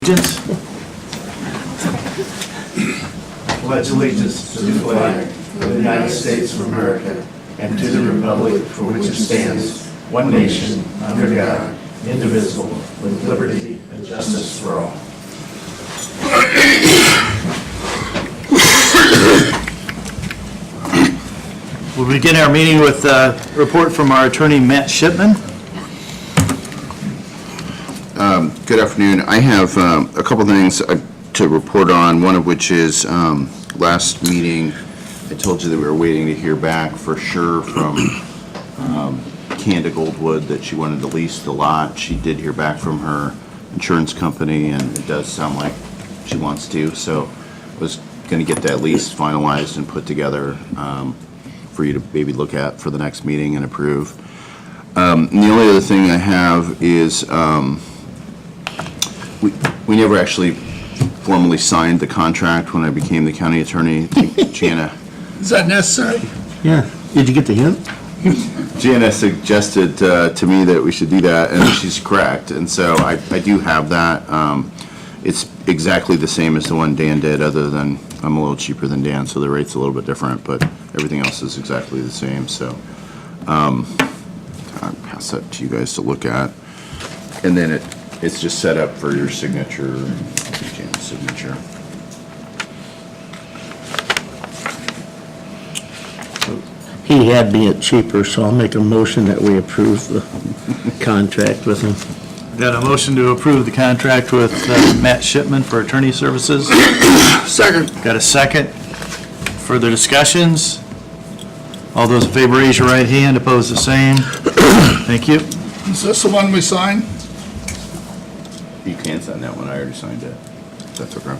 allegiance. Pledge allegiance to the flag of the United States of America and to the republic for which it stands, one nation, under God, indivisible, with liberty and justice for all. We'll begin our meeting with a report from our attorney, Matt Shipman. Good afternoon. I have a couple things to report on, one of which is last meeting I told you that we were waiting to hear back for sure from Canada Goldwood that she wanted to lease the lot. She did hear back from her insurance company, and it does sound like she wants to, so I was going to get that lease finalized and put together for you to maybe look at for the next meeting and approve. And the only other thing I have is we never actually formally signed the contract when I became the county attorney. I think Jana. Is that necessary? Yeah. Did you get the hint? Jana suggested to me that we should do that, and she's correct. And so I do have that. It's exactly the same as the one Dan did, other than I'm a little cheaper than Dan, so the rate's a little bit different, but everything else is exactly the same. So I'll pass that to you guys to look at. And then it's just set up for your signature, Jana's signature. He had me at cheaper, so I'll make a motion that we approve the contract with him. Got a motion to approve the contract with Matt Shipman for attorney services. Second. Got a second. Further discussions? All those in favor, raise your right hand. Opposed, the same. Thank you. Is this the one we signed? You can sign that one. I already signed it. That's okay.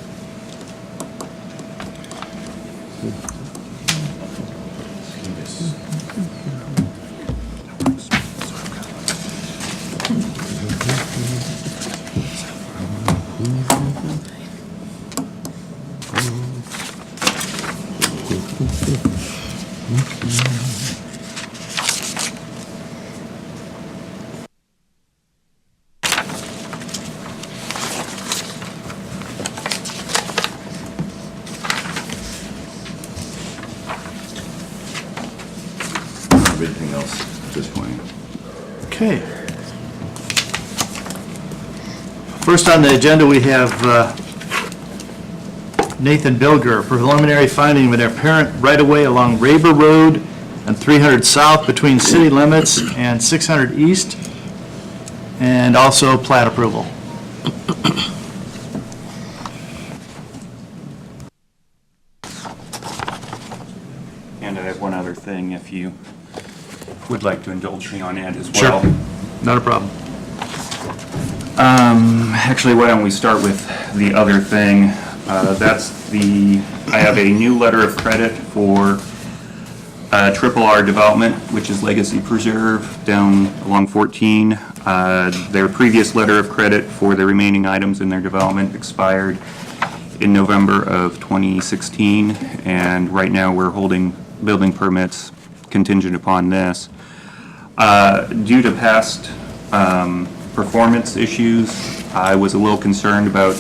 Everything else at this point. Okay. First on the agenda, we have Nathan Bilger, preliminary finding of an apparent right-of-way along Raber Road and 300 South between city limits and 600 East, and also plat approval. And I have one other thing, if you would like to indulge me on that as well. Sure. Not a problem. Actually, why don't we start with the other thing? I have a new letter of credit for Triple R Development, which is Legacy Preserve down along 14. Their previous letter of credit for the remaining items in their development expired in November of 2016, and right now we're holding building permits contingent upon this. Due to past performance issues, I was a little concerned about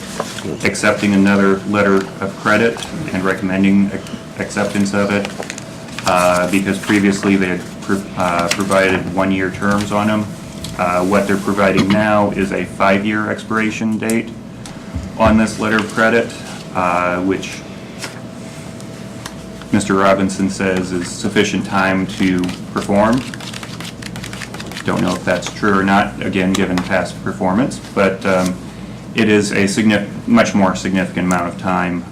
accepting another letter of credit and recommending acceptance of it because previously they had provided one-year terms on them. What they're providing now is a 5-year expiration date on this letter of credit, which Mr. Robinson says is sufficient time to perform. Don't know if that's true or not, again, given past performance, but it is a much more significant amount of time,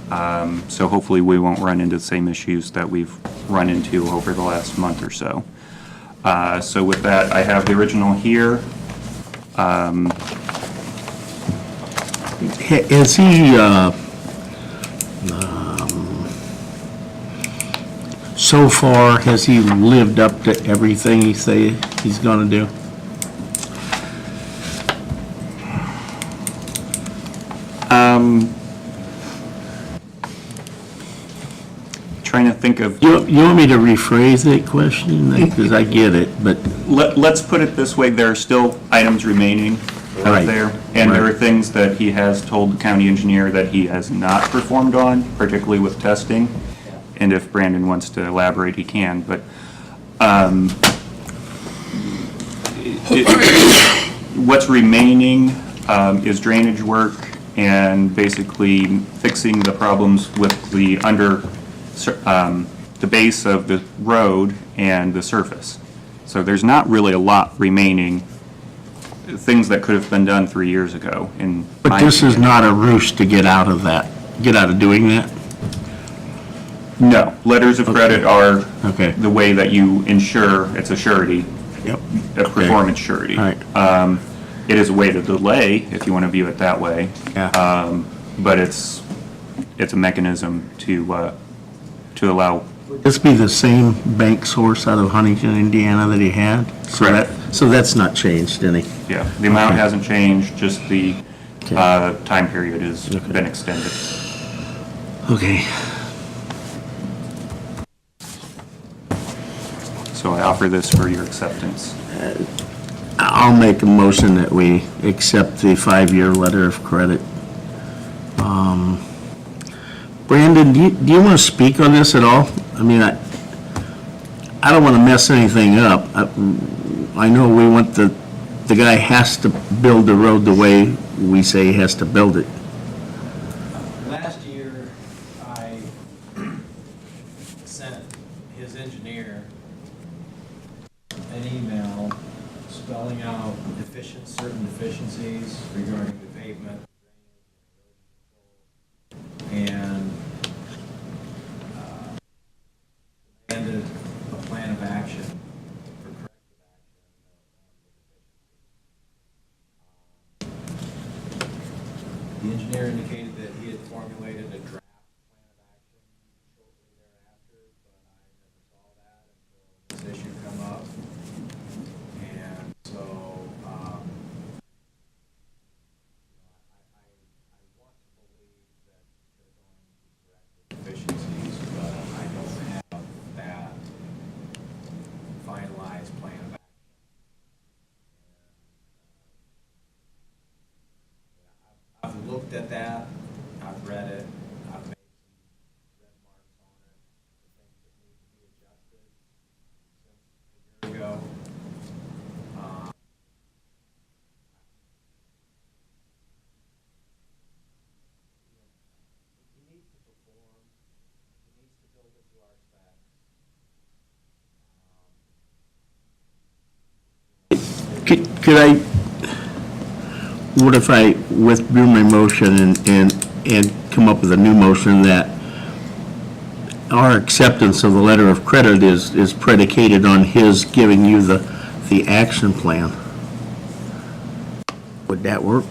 so hopefully we won't run into the same issues that we've run into over the last month or so. So with that, I have the original here. Has he, so far, has he lived up to everything he say he's gonna do? Trying to think of... You want me to rephrase that question? Because I get it, but... Let's put it this way, there are still items remaining out Right. there. And there are Right. things that he has told the county engineer that he has not performed on, particularly with testing. And if Brandon wants to elaborate, he can, but what's remaining is drainage work and basically fixing the problems with the the base of the road and the surface. So there's not really a lot remaining, things that could have been done 3 years ago. But this is not a rush to get out of doing that? No, letters of credit are Okay. the way that you ensure, it's a surety, Yep. a performance surety. All right. It is a way to delay, if you want to view it that way. Yeah. But it's a mechanism to allow, This be the same bank source out of Huntington, Indiana that he had? Correct. So that's not changed any? yeah, the amount Okay. hasn't changed, just the Okay. time period has Okay. been extended. Okay. So I offer this for your acceptance. I'll make a motion that we accept the 5-year letter of credit. Brandon, do you want to speak on this at all? I mean, I don't want to mess anything up. I know we want the guy has to build the road the way we say he has to build it. Last year, I sent his engineer an email spelling out certain deficiencies regarding the pavement and demanded a plan of action for corrective action. The engineer indicated that he had formulated a draft plan of action shortly thereafter, but I never saw that until this issue come up. And so, I want to believe that they're going to correct the deficiencies, but I don't have that finalized plan of action. I've looked at that, I've read it, I've made some red marks on it, the things that need to be adjusted since a year ago. He needs to perform, he needs to build it to our specs. Could I, what if I withdrew my motion and come up with a new motion that our acceptance of the letter of credit is predicated on his giving you the action plan? Would that work?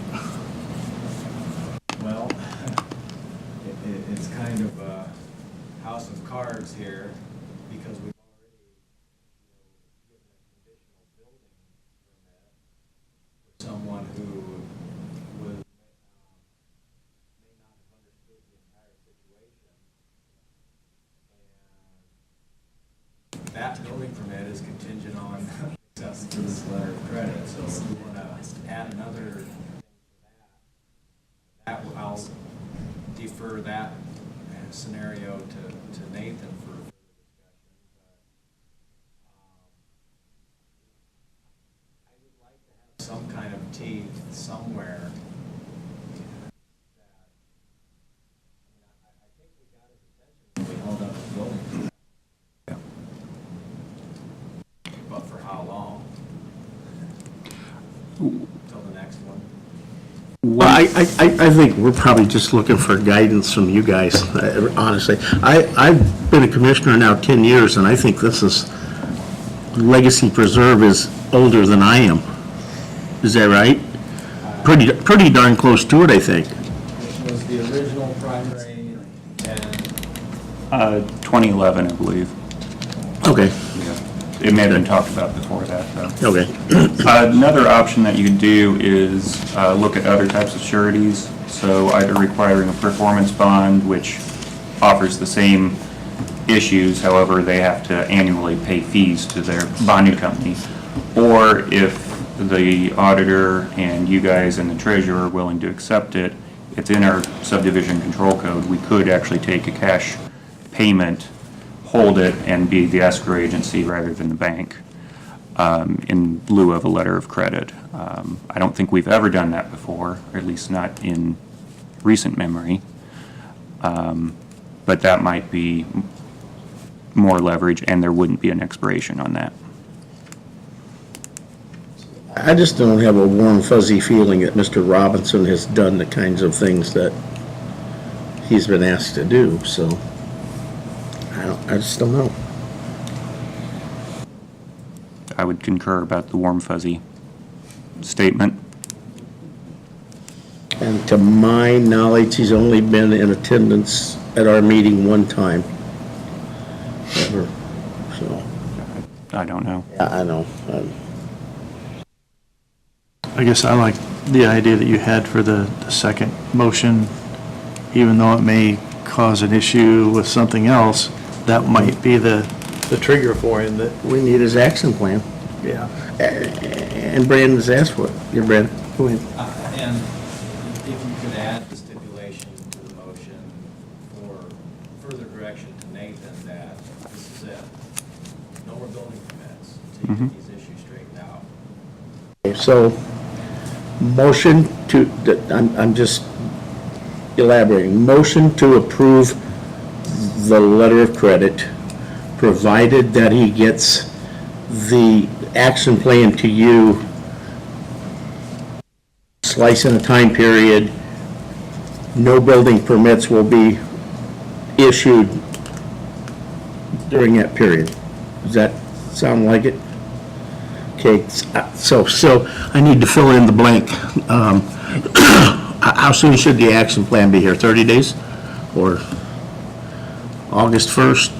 Well, it's kind of a house of cards here, because we've already, given a conditional building permit for someone who may not have understood the entire situation. And that building permit is contingent on access to this letter of credit, so if we want to add another thing to that, I'll defer that scenario to Nathan for further discussion, but I would like to have some kind of teeth somewhere that, I think we got his attention when we held up his building permit. But for how long? Till the next one? Well, I think we're probably just looking for guidance from you guys, honestly. I've been a commissioner now 10 years, and I think this is, Legacy Preserve is older than I am. Is that right? Pretty darn close to it, I think. Which was the original primary and 2011, I believe. Okay, It may have been talked about before that, though. okay. Another option that you could do is look at other types of sureties, so either requiring a performance bond, which offers the same issues, however, they have to annually pay fees to their bonding company, or if the auditor and you guys and the treasurer are willing to accept it, it's in our subdivision control code. We could actually take a cash payment, hold it, and be the escrow agency rather than the bank, in lieu of a letter of credit. I don't think we've ever done that before, or at least not in recent memory. But that might be more leverage, and there wouldn't be an expiration on that. I just don't have a warm fuzzy feeling that Mr. Robinson has done the kinds of things that he's been asked to do, so I just don't know. I would concur about the warm fuzzy statement. And to my knowledge, he's only been in attendance at our meeting one time, ever, so, I don't know. I know. I guess I like the idea that you had for the second motion, even though it may cause an issue with something else, that might be the trigger for him that, We need his action plan, yeah. and Brandon's asked for it. Here, Brandon, go ahead. And if you could add the stipulation to the motion for further direction to Nathan that this is it. No more building permits until you get these issues straightened out. Okay, so, motion to, I'm just elaborating, motion to approve the letter of credit, provided that he gets the action plan to you, slice in a time period, no building permits will be issued during that period. Does that sound like it? Okay, so I need to fill in the blank. How soon should the action plan be here? 30 days? Or August 1st?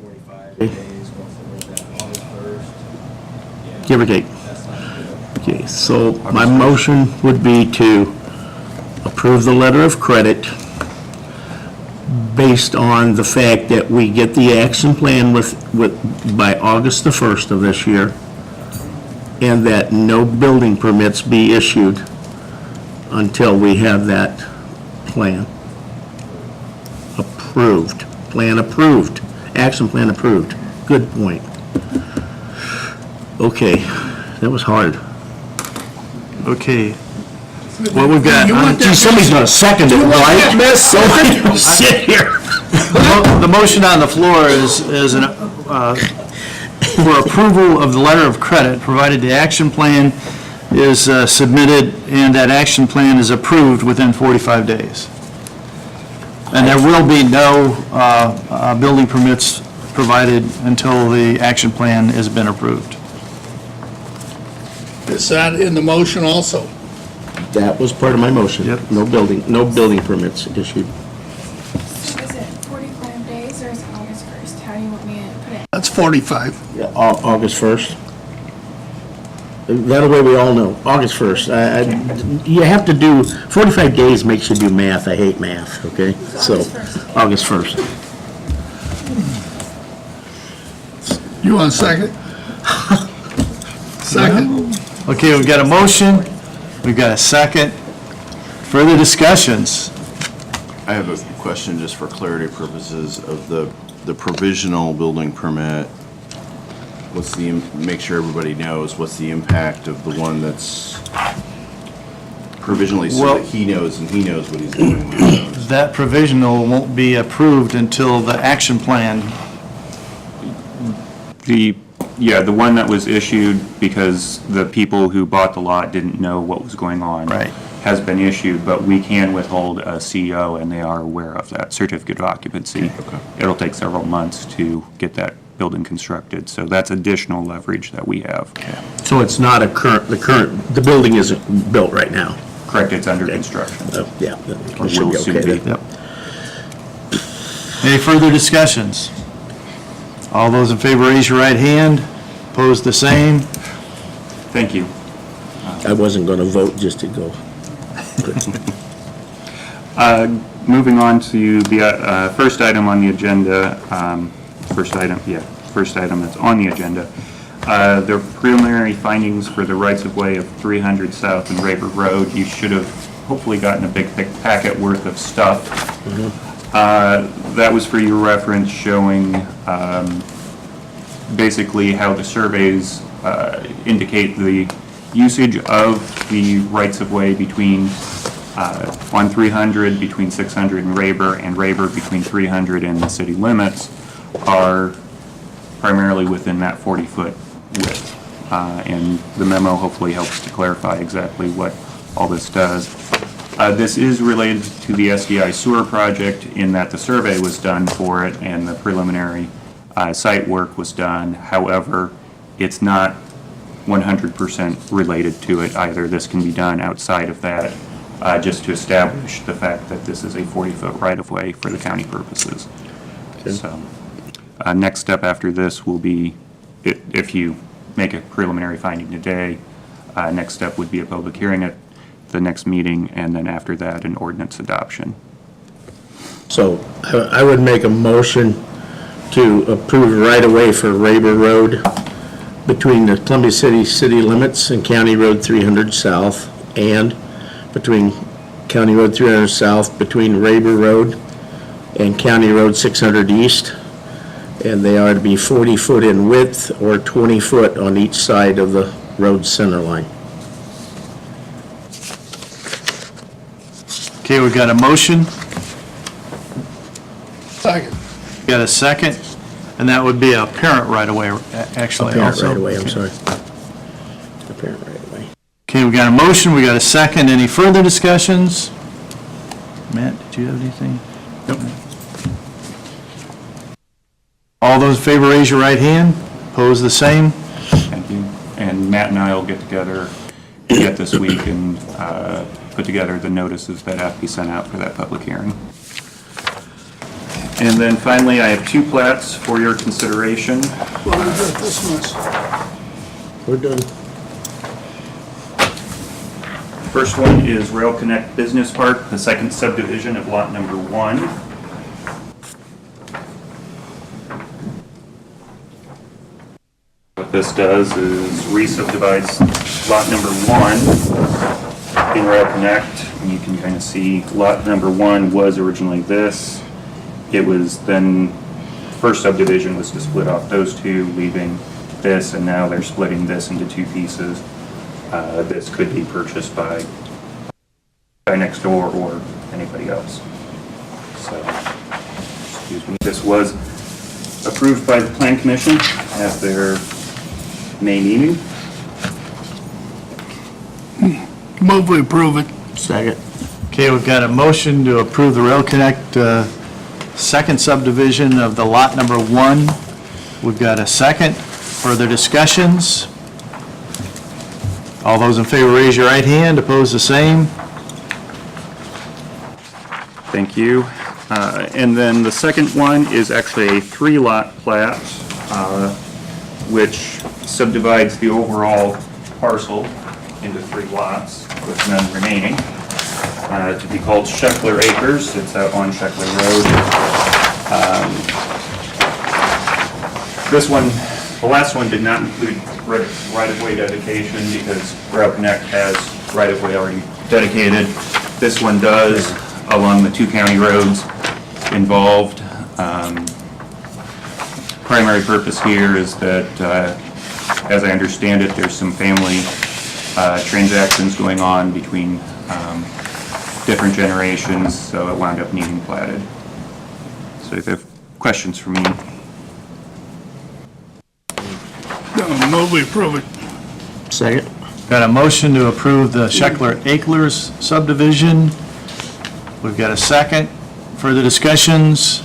45 days, what's that, August 1st? Yeah, Give or take. that's not good. Okay, so my motion would be to approve the letter of credit based on the fact that we get the action plan by August the 1st of this year, and that no building permits be issued until we have that plan approved. Plan approved. Action plan approved. Good point. Okay, that was hard. Okay. Well, we've got, You want Gee, that somebody's gonna second it, right? mess Sit here. the motion on the floor is for approval of the letter of credit, provided the action plan is submitted and that action plan is approved within 45 days. And there will be no building permits provided until the action plan has been approved. Is that in the motion also? That was part of my motion. Yep. No building permits issued. So is it 45 days or is it August 1st? How do you want me to put it? That's 45. Yeah, August 1st. That way we all know, August 1st. You have to do, 45 days makes you do math. I hate math, okay? So, August 1st. You want a second? Second. Okay, we've got a motion, we've got a second. Further discussions? I have a question just for clarity purposes of the provisional building permit. What's the, make sure everybody knows, what's the impact of the one that's provisionally so Well- that he knows and he knows what he's doing when he knows? That provisional won't be approved until the action plan. The one that was issued because the people who bought the lot didn't know what was going on. Right. Has been issued, but we can withhold a CO, and they are aware of that, certificate of occupancy. Okay. It'll take several months to get that building constructed, so that's additional leverage that we have. So it's not the building isn't built right now. Correct, it's under construction. Yeah. Or it should will be soon okay be. then. Any further discussions? All those in favor, raise your right hand. Opposed, the same. Thank you. I wasn't gonna vote just to go. moving on to the first item on the agenda, first item that's on the agenda, the preliminary findings for the rights-of-way of 300 South and Raber Road. You should have hopefully gotten a big packet worth of stuff. That was for your reference, showing basically how the surveys indicate the usage of the rights-of-way between, on 300, between 600 and Raber between 300 and the city limits, are primarily within that 40-foot width. And the memo hopefully helps to clarify exactly what all this does. This is related to the SDI sewer project in that the survey was done for it and the preliminary site work was done. However, it's not 100% related to it either. This can be done outside of that, just to establish the fact that this is a 40-foot right-of-way for the county purposes. So, next step after this will be, if you make a preliminary finding today, next step would be a public hearing at the next meeting, and then after that, an ordinance adoption. So I would make a motion to approve right-of-way for Raber Road between the Columbia city limits and County Road 300 South, and between County Road 300 South, between Raber Road and County Road 600 East. And they are to be 40 foot in width or 20 foot on each side of the road center line. Okay, we got a motion, Second. got a second, and that would be a parent right-of-way, actually. Apparent also. right-of-way, I'm sorry. Apparent right-of-way. Okay, we got a motion, we got a second. Any further discussions? Matt, did you have anything? Nope. All those in favor, raise your right hand. Opposed, the same. Thank you. And Matt and I will get together yet this week and put together the notices that have to be sent out for that public hearing. And then finally, I have two plats for your consideration. Well, we got this much. We're done. First one is Rail Connect Business Park, the second subdivision of lot number 1. What this does is re-subdivides lot number 1 in Rail Connect. And you can kind of see lot number 1 was originally this. It was then, first subdivision was to split off those two, leaving this, and now they're splitting this into two pieces. This could be purchased by next door or anybody else. So, excuse me, this was approved by the Plan Commission at their May meeting. Move we approve it. Second. Okay, we've got a motion to approve the Rail Connect second subdivision of the lot number 1. We've got a second. Further discussions? All those in favor, raise your right hand. Opposed, the same. Thank you. And then the second one is actually a 3-lot plat, which subdivides the overall parcel into 3 lots with none remaining, to be called Sheckler Acres. It's out on Sheckler Road. This one, the last one did not include right-of-way dedication because Rail Connect has right-of-way already dedicated. This one does, along the 2 county roads involved. Primary purpose here is that, as I understand it, there's some family transactions going on between different generations, so it wound up needing platted. So if you have questions for me. No, move we approve it. Second. Got a motion to approve the Sheckler Acres subdivision. We've got a second. Further discussions?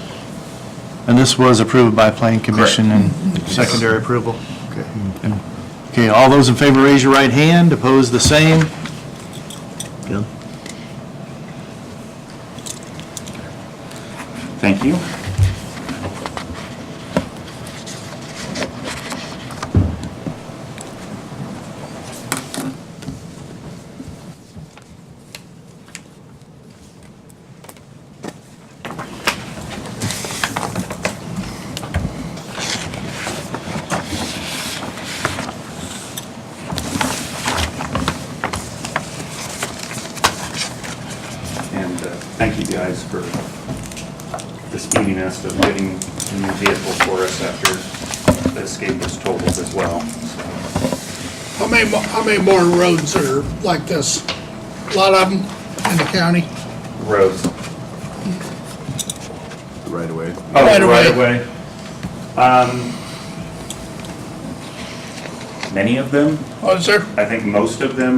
And this was approved by Plan Commission and secondary approval? Okay. Okay, all those in favor, raise your right hand. Opposed, the same. Done. Thank you. thank you guys for the speediness of getting a new vehicle for us after the escape was totaled as well. So, How many more roads are like this? A lot of them in the county? roads. Right away. Oh, Right away. right away. Many of them. Oh, is there? I think most of them.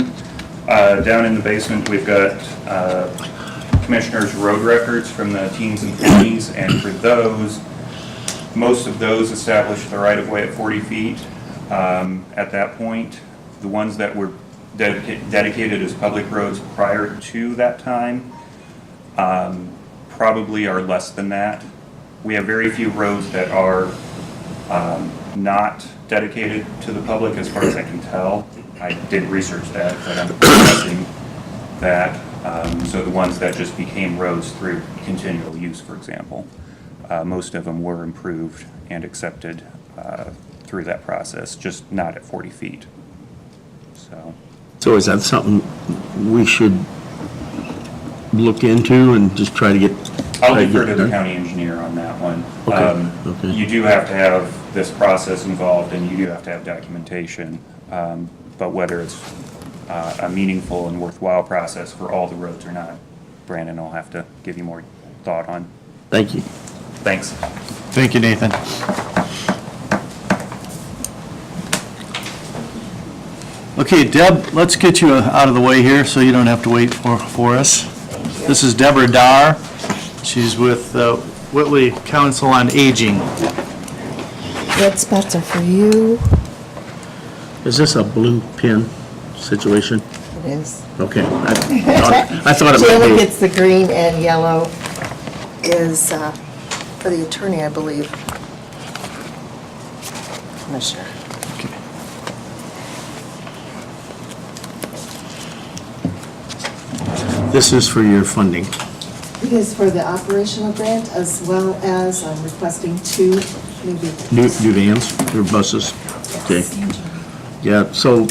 Down in the basement, we've got Commissioner's road records from the teens and 20s, and for those, most of those established the right-of-way at 40 feet at that point. The ones that were dedicated as public roads prior to that time probably are less than that. We have very few roads that are not dedicated to the public, as far as I can tell. I did research that, but I'm guessing that. So the ones that just became roads through continual use, for example, most of them were improved and accepted through that process, just not at 40 feet. So is that something we should look into and just try to get? I'll defer it to the done? county engineer on that one. Okay. You do have to have this process involved, and you do have to have documentation. But whether it's a meaningful and worthwhile process for all the roads or not, Brandon will have to give you more thought on. Thank you. Thanks. Thank you, Nathan. Okay, Deb, let's get you out of the way here so you don't have to wait for us. This is Debra Darr. She's with Whitley Council on Aging. Red spots are for you. Is this a blue pin situation? It is. Okay. I thought it Jim might be. gets the green and yellow is for the attorney, I believe. Commissioner. This is for your funding. It is for the operational grant as well as I'm requesting 2 new vehicles. New vans or buses? Okay. Yeah, so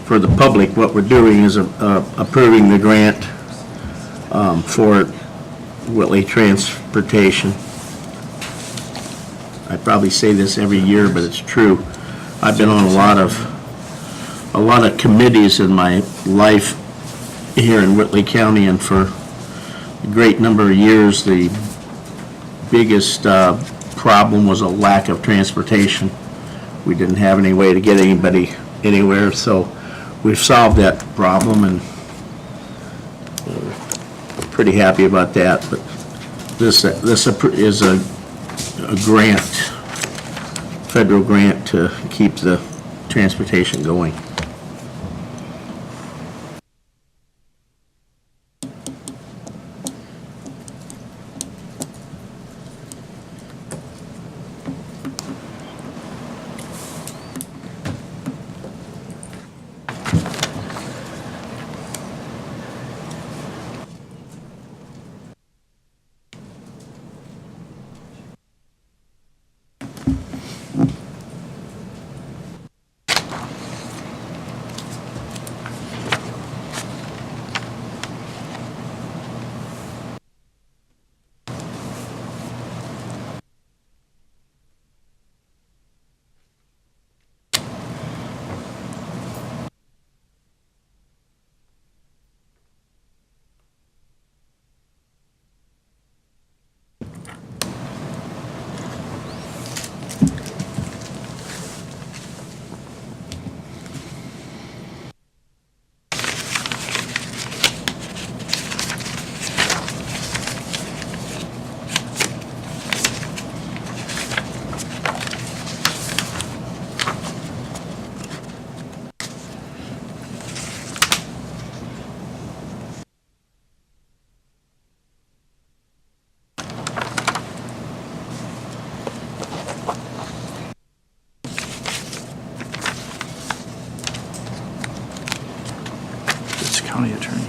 for the public, what we're doing is approving the grant for Whitley Transportation. I probably say this every year, but it's true. I've been on a lot of committees in my life here in Whitley County, and for a great number of years, the biggest problem was a lack of transportation. We didn't have any way to get anybody anywhere, so we've solved that problem, and pretty happy about that. But this is a grant, federal grant to keep the transportation going. County attorney.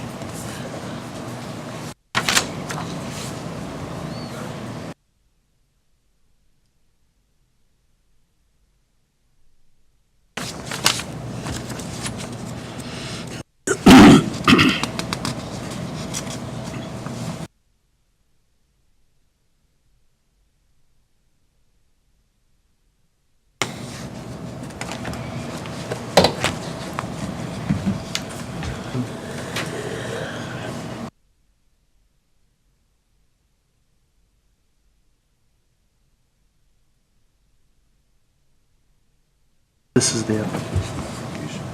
This is the application.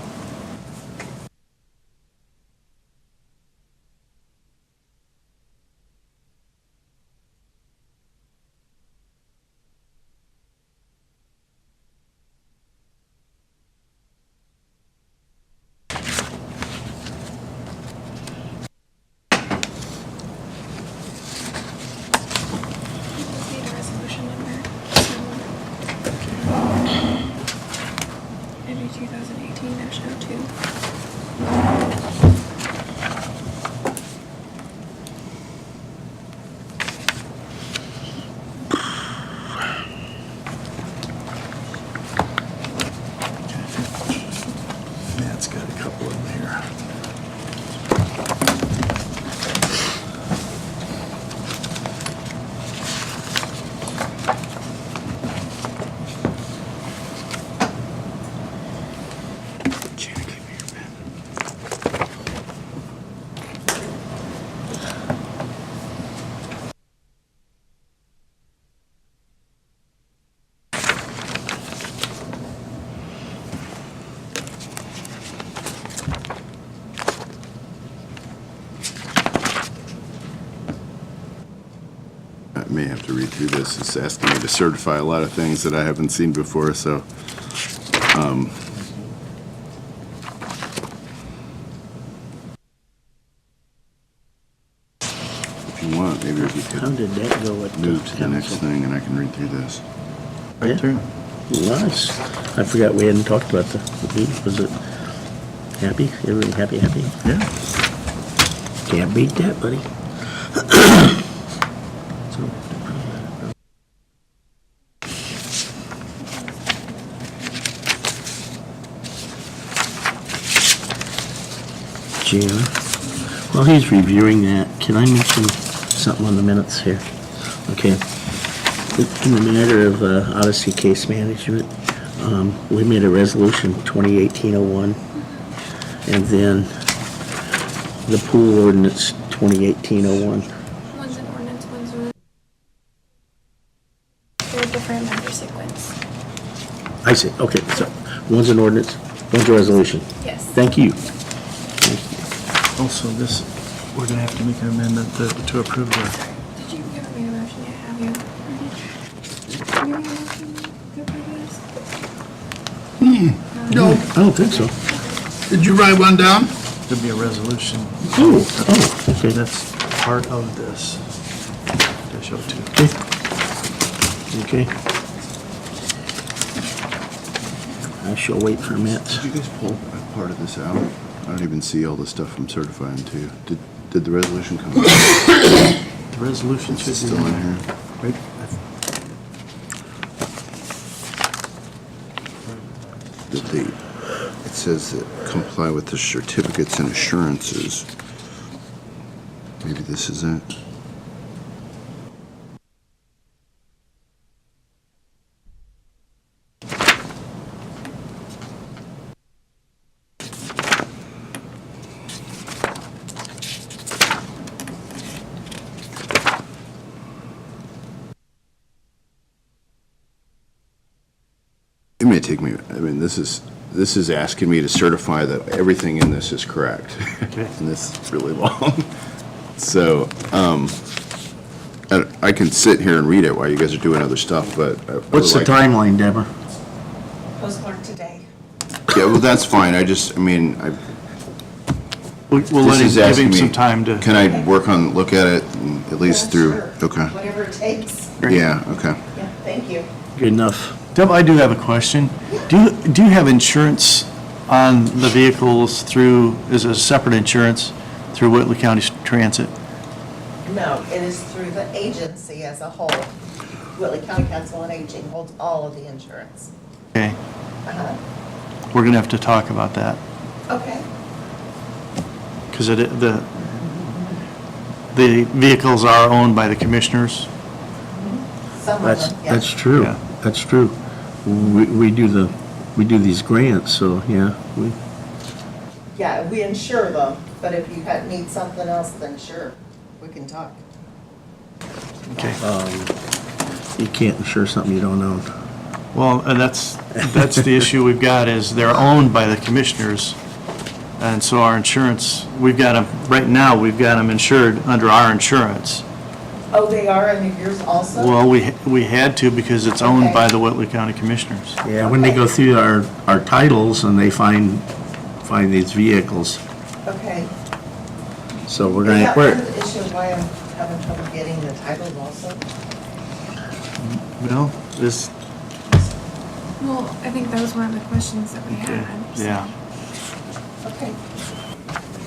Need a resolution number. Maybe 2018-02. Matt's got a couple of them here. Janet, give me your pen. I may have to read through this. It's asking me to certify a lot of things that I haven't seen before, so. If you want, maybe we How could did that go at the move to the next council? thing and I can read through this. Right through. Nice. I forgot we hadn't talked about the meeting. Was it happy? Everybody happy? Yeah. Can't beat that, buddy. Jim, while he's reviewing that, can I mention something on the minutes here? Okay. In the matter of Odyssey Case Management, we made a resolution 2018-01, and then the pool ordinance 2018-01. One's an ordinance, one's a... They're different under sequence. I see, okay, so one's an ordinance, one's a resolution. Yes. Thank you. Also, this, we're gonna have to make an amendment to approve the, Did you give me a motion yet? Have you? Did you make a motion to approve this? No, I don't think so. did you write one down? there'll be a resolution. Okay. That's part of this. To show too. Okay. I shall wait for minutes. Did you guys pull a part of this out? I don't even see all the stuff I'm certifying to. Did the resolution come out? The resolution should be Still in here? Right? It says that comply with the certificates and assurances. Maybe this is it. It may take me, I mean, this is asking me to certify that everything in this is correct. Okay. And this is really long. So, I can sit here and read it while you guys are doing other stuff, but. What's the timeline, Debra? Postmark today. Yeah, well, that's fine. We'll We'll let him, give him some time to. Can I work on, look at it at least Yeah, through? sure. Okay. Whatever it takes. Yeah, okay. Yeah, thank you. Good enough. Deb, I do have a question. Do you have insurance on the vehicles through, is it a separate insurance through Whitley County Transit? No, it is through the agency as a whole. Whitley County Council on Aging holds all of the insurance. Okay, Uh-huh. we're gonna have to talk about that, Okay. because the vehicles are owned by the commissioners. Some of That's, them, yeah. that's true. Yeah. That's true. We do these grants, so, yeah. Yeah, we insure them, but if you need something else, then sure, we can talk. Okay, You can't insure something you don't own. Well, and that's the issue we've got, is they're owned by the commissioners. And so our insurance, we've got them, right now, we've got them insured under our insurance. Oh, they are under yours also? Well, we had to because it's owned by the Whitley County Commissioners. Yeah, when they go through our titles and they find these vehicles, Okay. so we're Is gonna, that part of the issue of why I'm having trouble getting the titles also? Well, this, Well, I think that was one of the questions that we had. so. yeah, Okay.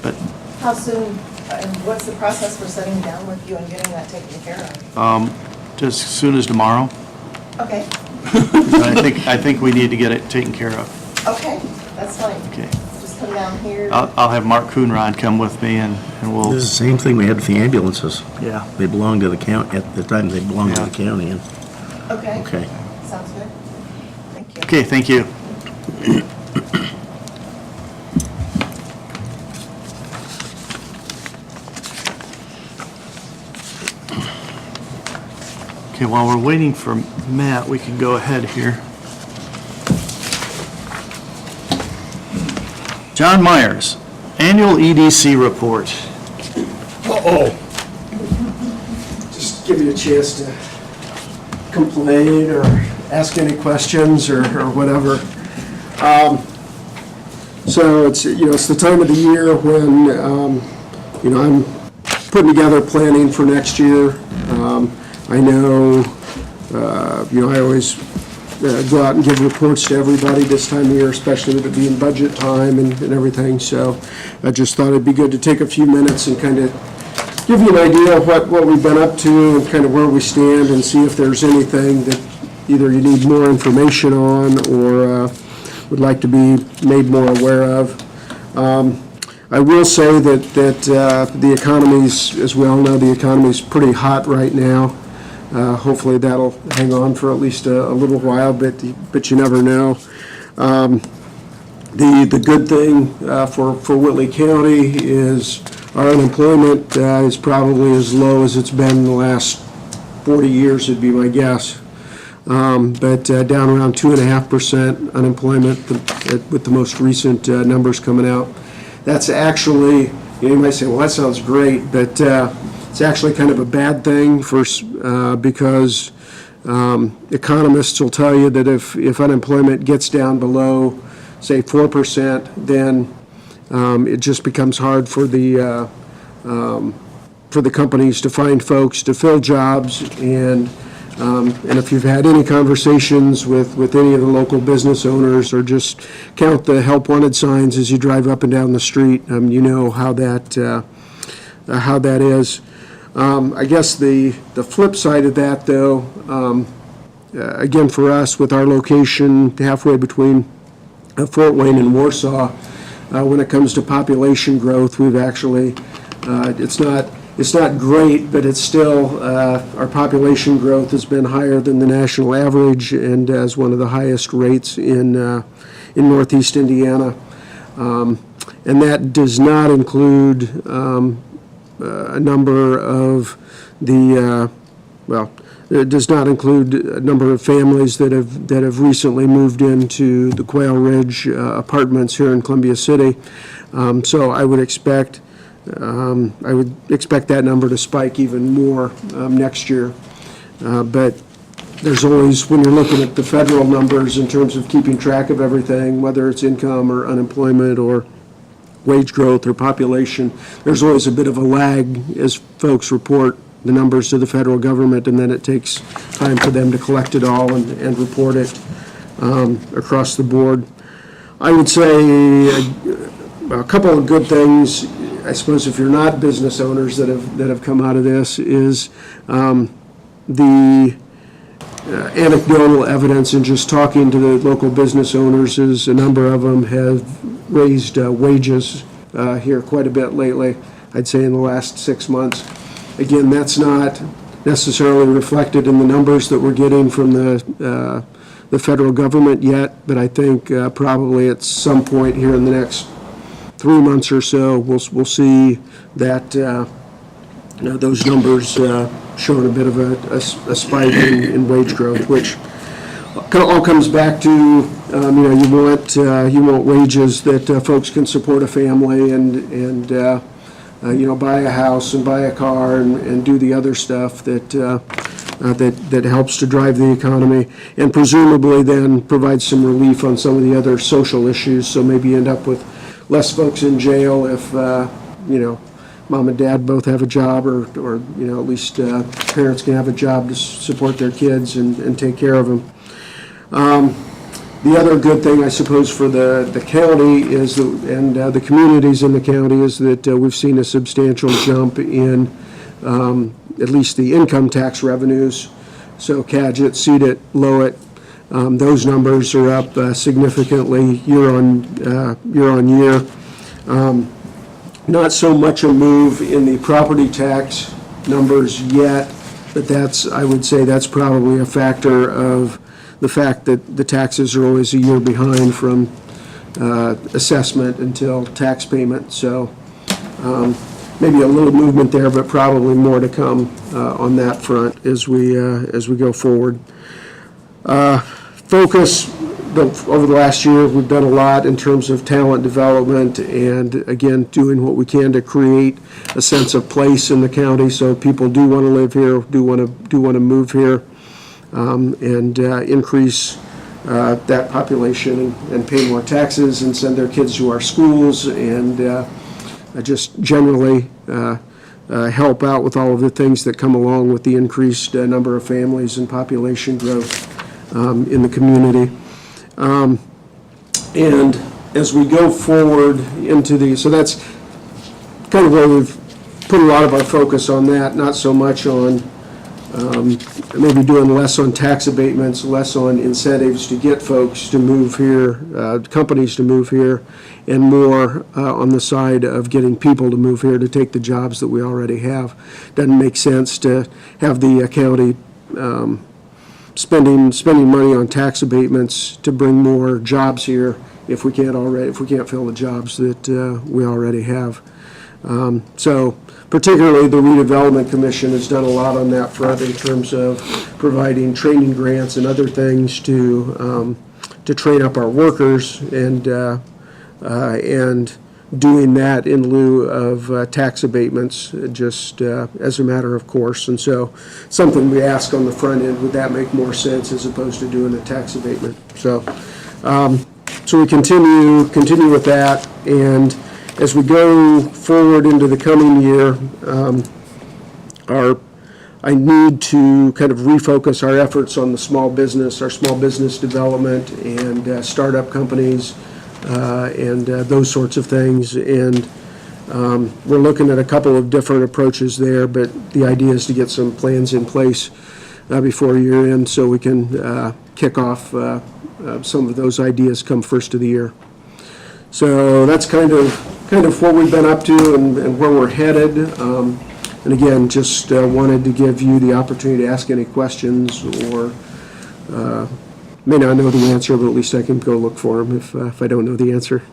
but How soon, and what's the process for sitting down with you and getting that taken care of? just as soon as tomorrow. Okay, I think we need to get it taken care of. okay, that's fine. Okay. Just come down here. I'll have Mark Coonrod come with me and we'll, this is the same thing we had with the ambulances. yeah. They belonged to the county, at the time, they belonged to Yeah. the county, and, Okay. okay. Sounds good. Thank you. Okay, thank you. Okay, while we're waiting for Matt, we can go ahead here. John Myers, Annual EDC Report. Just give you a chance to complain or ask any questions or whatever. So it's, it's the time of the year when, I'm putting together planning for next year. I know, I always go out and give reports to everybody this time of year, especially with it being budget time and everything. So I just thought it'd be good to take a few minutes and kind of give you an idea of what we've been up to and kind of where we stand, and see if there's anything that either you need more information on or would like to be made more aware of. I will say that the economy's, as we all know, the economy's pretty hot right now. Hopefully that'll hang on for at least a little while, but you never know. The good thing for Whitley County is our unemployment is probably as low as it's been in the last 40 years, would be my guess. But down around 2.5% unemployment with the most recent numbers coming out. That's actually, you might say, well, that sounds great, but it's actually kind of a bad thing because economists will tell you that if unemployment gets down below, say, 4%, then it just becomes hard for the companies to find folks to fill jobs. And if you've had any conversations with any of the local business owners, or just count the help wanted signs as you drive up and down the street, you know how that is. I guess the flip side of that, though, again for us with our location halfway between Fort Wayne and Warsaw, when it comes to population growth, we've actually it's not great, but it's still, our population growth has been higher than the national average and has one of the highest rates in Northeast Indiana. And that does not include a number of it does not include a number of families that have recently moved into the Quail Ridge apartments here in Columbia City. So I would expect that number to spike even more next year. But there's always, when you're looking at the federal numbers in terms of keeping track of everything, whether it's income or unemployment or wage growth or population, there's always a bit of a lag as folks report the numbers to the federal government, and then it takes time for them to collect it all and report it across the board. I would say a couple of good things, I suppose, if you're not business owners that have come out of this, is the anecdotal evidence and just talking to the local business owners is a number of them have raised wages here quite a bit lately, I'd say in the last 6 months. Again, that's not necessarily reflected in the numbers that we're getting from the federal government yet, but I think probably at some point here in the next 3 months or so, we'll see that those numbers showing a bit of a spike in wage growth, which all comes back to, you want wages that folks can support a family and buy a house and buy a car and do the other stuff that helps to drive the economy, and presumably then provide some relief on some of the other social issues. So maybe end up with less folks in jail if, mom and dad both have a job, or at least parents can have a job to support their kids and take care of them. The other good thing, I suppose, for the county is, the communities in the county, is that we've seen a substantial jump in at least the income tax revenues. So Cadgett, Cedat, Lowett, those numbers are up significantly year on year. Not so much a move in the property tax numbers yet, but I would say that's probably a factor of the fact that the taxes are always a year behind from assessment until tax payment. So maybe a little movement there, but probably more to come on that front as we go forward. Focus. Over the last year, we've done a lot in terms of talent development and, again, doing what we can to create a sense of place in the county, so people do want to live here, do want to move here, and increase that population and pay more taxes and send their kids to our schools, and just generally help out with all of the things that come along with the increased number of families and population growth in the community. And as we go forward so that's kind of where we've put a lot of our focus on that, not so much on maybe doing less on tax abatements, less on incentives to get folks to move here, companies to move here, and more on the side of getting people to move here to take the jobs that we already have. Doesn't make sense to have the county spending money on tax abatements to bring more jobs here if we can't fill the jobs that we already have. So particularly the Redevelopment Commission has done a lot on that front in terms of providing training grants and other things to train up our workers, and doing that in lieu of tax abatements, just as a matter of course. And so something we ask on the front end, would that make more sense as opposed to doing a tax abatement? So we continue with that, and as we go forward into the coming year, I need to kind of refocus our efforts on our small business development and startup companies, and those sorts of things. And we're looking at a couple of different approaches there, but the idea is to get some plans in place before year end, so we can kick off some of those ideas come first of the year. So that's kind of what we've been up to and where we're headed. And again, just wanted to give you the opportunity to ask any questions, or may not know the answer, but at least I can go look for them if I don't know the answer.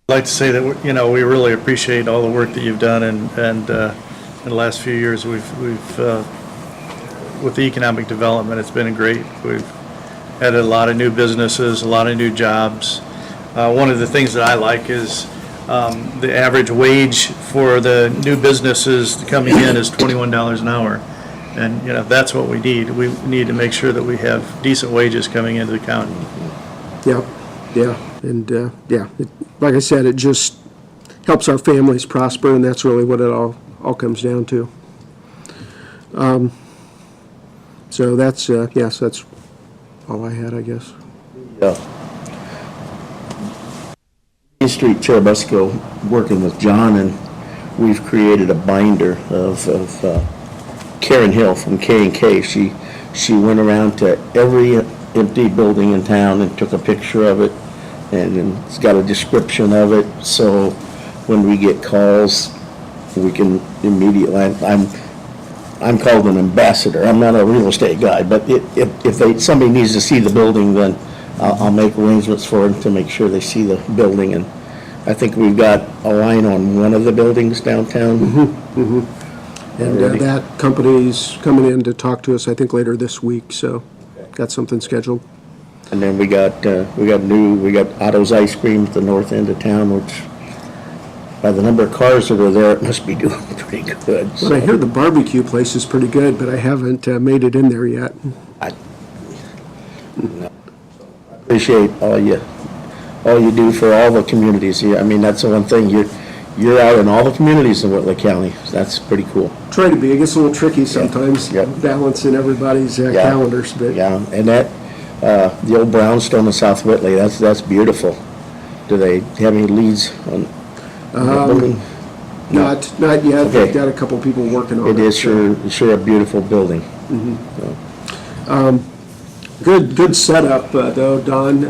I'd like to say that, we really appreciate all the work that you've done, and in the last few years, we've with the economic development, it's been great. We've added a lot of new businesses, a lot of new jobs. One of the things that I like is the average wage for the new businesses coming in is $21 an hour. And, that's what we need. We need to make sure that we have decent wages coming into the county. Yeah. And, like I said, it just helps our families prosper, and that's really what it all comes down to. So that's, yes, that's all I had, I guess. Main Street Cherubusco, working with John, and we've created a binder of Karen Hill from K&K. She went around to every empty building in town and took a picture of it, and it's got a description of it, so when we get calls, we can immediately, I'm called an ambassador. I'm not a real estate guy, but if somebody needs to see the building, then I'll make arrangements for them to make sure they see the building. And I think we've got a line on one of the buildings downtown. And that company's coming in to talk to us, I think, later this week, so got something scheduled. And then we got Otto's Ice Cream at the north end of town, which by the number of cars that are there, it must be doing pretty good. Well, I hear the barbecue place is pretty good, but I haven't made it in there yet. Appreciate all you do for all the communities here. I mean, that's the one thing, you're out in all the communities in Whitley County. That's pretty cool. Try to be. It gets a little tricky sometimes, Yep. balancing everybody's calendars, but. Yeah, and that, the old brownstone in South Whitley, that's beautiful. Do they have any leads on that building? Not yet. Okay. They've got a couple people working on it. It is sure a beautiful building. Good setup, though, Don.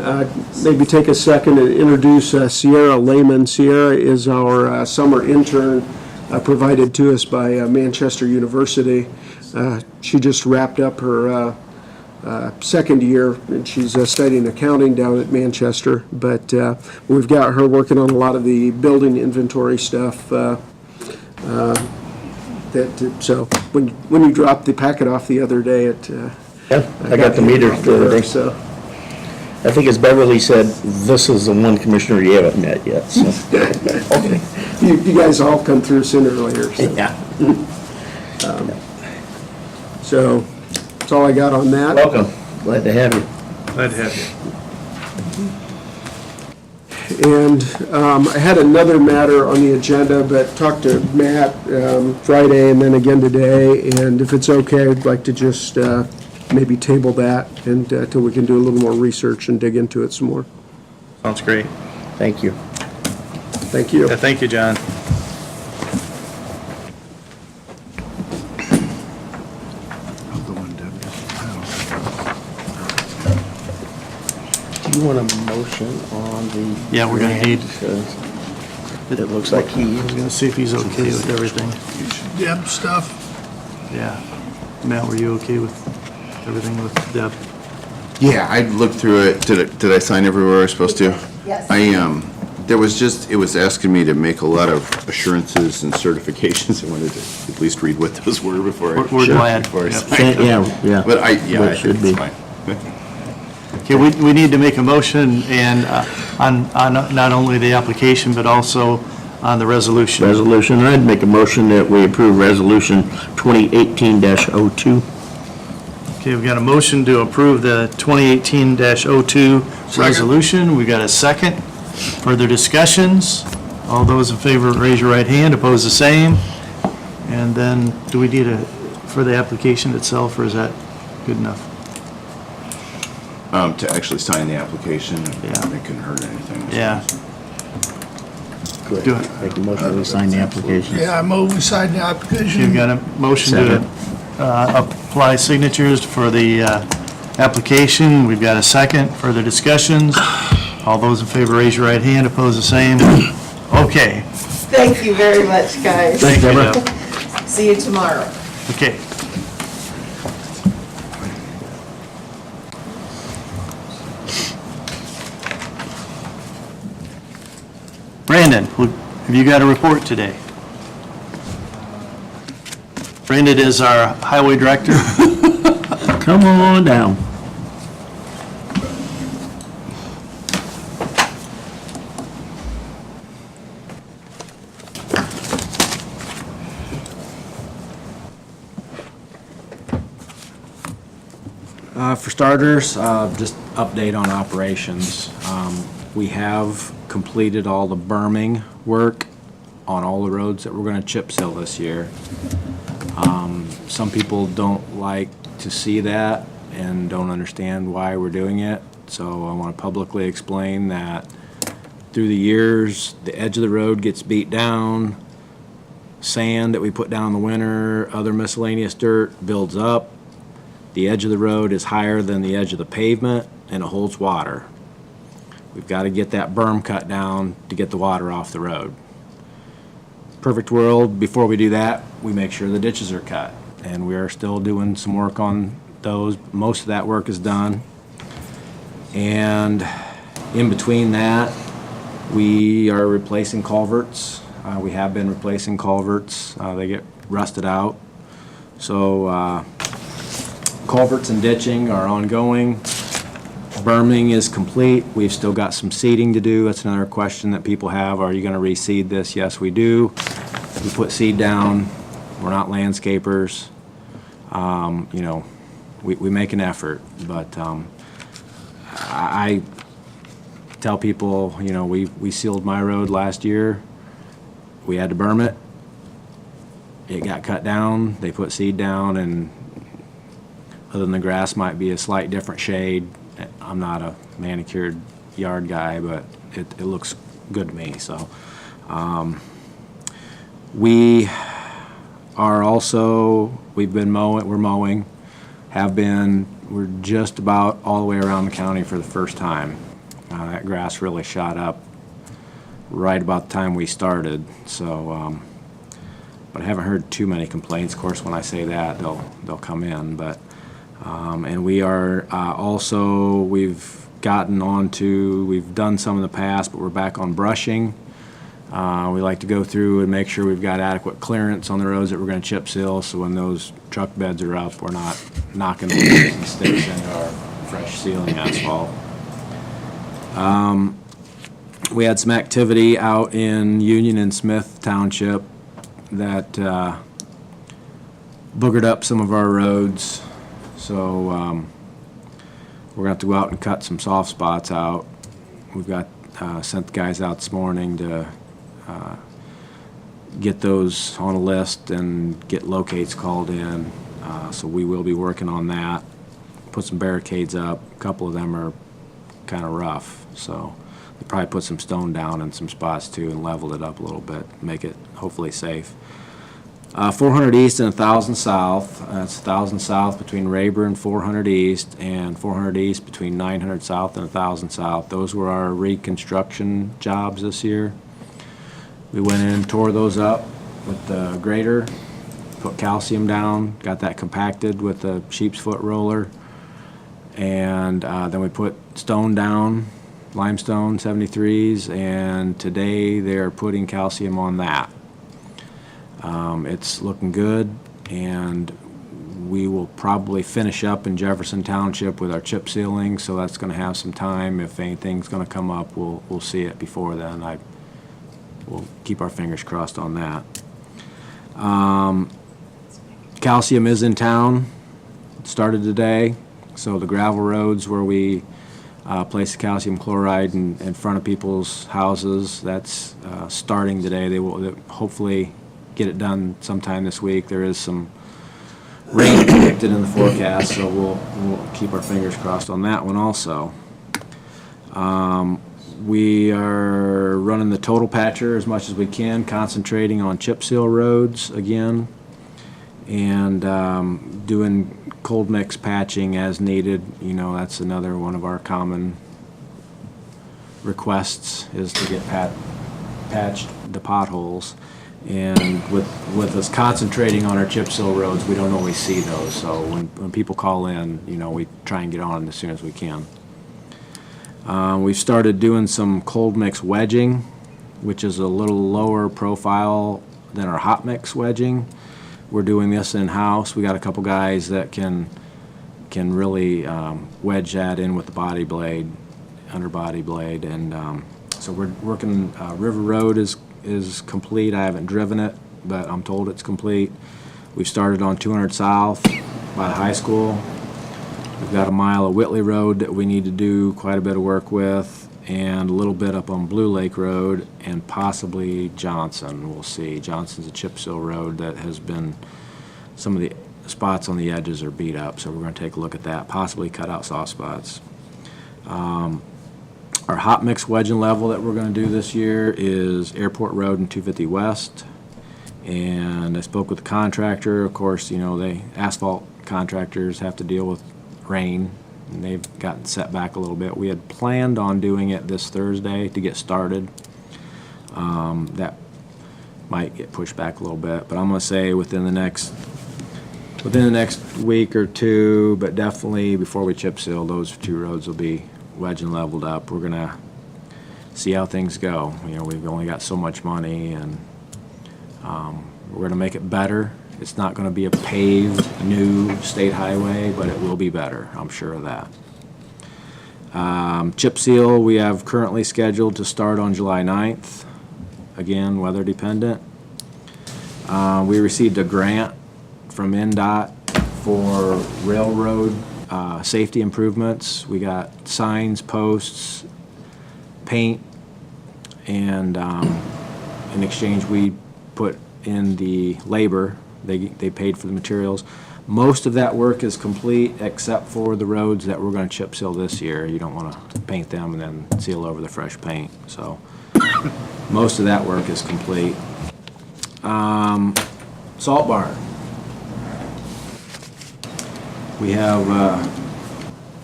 Maybe take a second and introduce Sierra Lehman. Sierra is our summer intern provided to us by Manchester University. She just wrapped up her second year, and she's studying accounting down at Manchester. But we've got her working on a lot of the building inventory stuff. So when you dropped the packet off the other day, Yeah, I got the meter the other day. So. I think as Beverly said, this is the one commissioner you haven't met yet, so. Okay. You guys all come through sooner or later. So. Yeah. So that's all I got on that. Welcome. Glad to have you. Glad to have you. And I had another matter on the agenda, but talked to Matt Friday and then again today, and if it's okay, I'd like to just maybe table that and until we can do a little more research and dig into it some more. Sounds great. Thank you. Thank you. Yeah, thank you, John. Do you want a motion on the? Yeah, we're gonna need- It looks like I was gonna see if he's okay with everything. Deb stuff. Yeah. Matt, were you okay with everything with Deb? Yeah, I looked through it. Did I sign everywhere I was supposed to? Yes. There was it was asking me to make a lot of assurances and certifications. I wanted to at least read what those were before I. We're glad. Before I Yep. signed them. Yeah. But I What it should think it's be. fine. Okay, we need to make a motion and on not only the application, but also on the resolution. Resolution, I'd make a motion that we approve resolution 2018-02. Okay, we've got a motion to approve the 2018-02 resolution. We got a second. Further discussions? All those in favor, raise your right hand. Opposed, the same. And then, do we need for the application itself, or is that good enough? To actually sign the application. Yeah. It couldn't hurt anything. Yeah. Good. Do it. Make a motion that we sign the application. Yeah, I move we sign the You've application. got a motion to apply signatures for the application. We've got a second. Further discussions? All those in favor, raise your right hand. Opposed, the same. Okay. Thank you very much, guys. Thank you, Deb. See you tomorrow. Okay. Brandon, have you got a report today? Brandon is our highway director. Come on down. For starters, just update on operations. We have completed all the berming work on all the roads that we're going to chip seal this year. Some people don't like to see that and don't understand why we're doing it. So I want to publicly explain that through the years, the edge of the road gets beat down, sand that we put down in the winter, other miscellaneous dirt builds up. The edge of the road is higher than the edge of the pavement, and it holds water. We've got to get that berm cut down to get the water off the road. Perfect world, before we do that, we make sure the ditches are cut, and we are still doing some work on those. Most of that work is done. And in between that, we are replacing culverts. We have been replacing culverts. They get rusted out. So culverts and ditching are ongoing. Berming is complete. We've still got some seeding to do. That's another question that people have. Are you going to reseed this? Yes, we do. We put seed down. We're not landscapers. You know, we make an effort, but I tell people, you know, we sealed my road last year. We had to berm it. It got cut down. They put seed down, and other than the grass might be a slight different shade, I'm not a manicured yard guy, but it looks good to me. So we are also, we've been mowing, we're mowing, have been, we're just about all the way around the county for the first time. That grass really shot up right about the time we started, so, but I haven't heard too many complaints. Of course, when I say that, they'll come in, but, and we are also, we've gotten on to, we've done some in the past, but we're back on brushing. We like to go through and make sure we've got adequate clearance on the roads that we're going to chip seal, so when those truck beds are up, we're not knocking the sticks into our fresh sealing asphalt. We had some activity out in Union and Smith Township that boogered up some of our roads, so we're going to have to go out and cut some soft spots out. We've got sent the guys out this morning to get those on a list and get locates called in, so we will be working on that. Put some barricades up. A couple of them are kind of rough, so we probably put some stone down in some spots too and leveled it up a little bit, make it hopefully safe. 400 East and 1,000 South. That's 1,000 South between Raber and 400 East, and 400 East between 900 South and 1,000 South. Those were our reconstruction jobs this year. We went in and tore those up with the grader, put calcium down, got that compacted with the sheep's foot roller, and then we put stone down, limestone 73s, and today they're putting calcium on that. It's looking good, and we will probably finish up in Jefferson Township with our chip sealing, so that's going to have some time. If anything's going to come up, we'll see it before then. We'll keep our fingers crossed on that. Calcium is in town. It started today, so the gravel roads where we place the calcium chloride in front of people's houses, that's starting today. They will hopefully get it done sometime this week. There is some rain predicted in the forecast, so we'll keep our fingers crossed on that one also. We are running the total patcher as much as we can, concentrating on chip seal roads again, and doing cold mix patching as needed. You know, that's another one of our common requests, is to get patched the potholes. And with us concentrating on our chip seal roads, we don't always see those. So when people call in, you know, we try and get on as soon as we can. We've started doing some cold mix wedging, which is a little lower profile than our hot mix wedging. We're doing this in-house. We got a couple guys that can really wedge that in with the body blade, underbody blade, and so we're working. River Road is complete. I haven't driven it, but I'm told it's complete. We've started on 200 South by the high school. We've got a mile of Whitley Road that we need to do quite a bit of work with, and a little bit up on Blue Lake Road, and possibly Johnson. We'll see. Johnson's a chip seal road that has been, some of the spots on the edges are beat up, so we're going to take a look at that, possibly cut out soft spots. Our hot mix wedging level that we're going to do this year is Airport Road and 250 West. And I spoke with the contractor. Of course, you know, asphalt contractors have to deal with rain, and they've gotten set back a little bit. We had planned on doing it this Thursday to get started. That might get pushed back a little bit, but I'm going to say within the next week or two, but definitely before we chip seal, those two roads will be wedged and leveled up. We're going to see how things go. You know, we've only got so much money, and We're gonna make it better. It's not gonna be a paved, new state highway, but it will be better, I'm sure of that. Chip seal, we have currently scheduled to start on July 9th. Again, weather dependent. We received a grant from NDOT for railroad safety improvements. We got signs, posts, paint, and in exchange, we put in the labor. They paid for the materials. Most of that work is complete, except for the roads that we're gonna chip seal this year. You don't wanna paint them and then seal over the fresh paint, so most of that work is complete. Salt barn. We have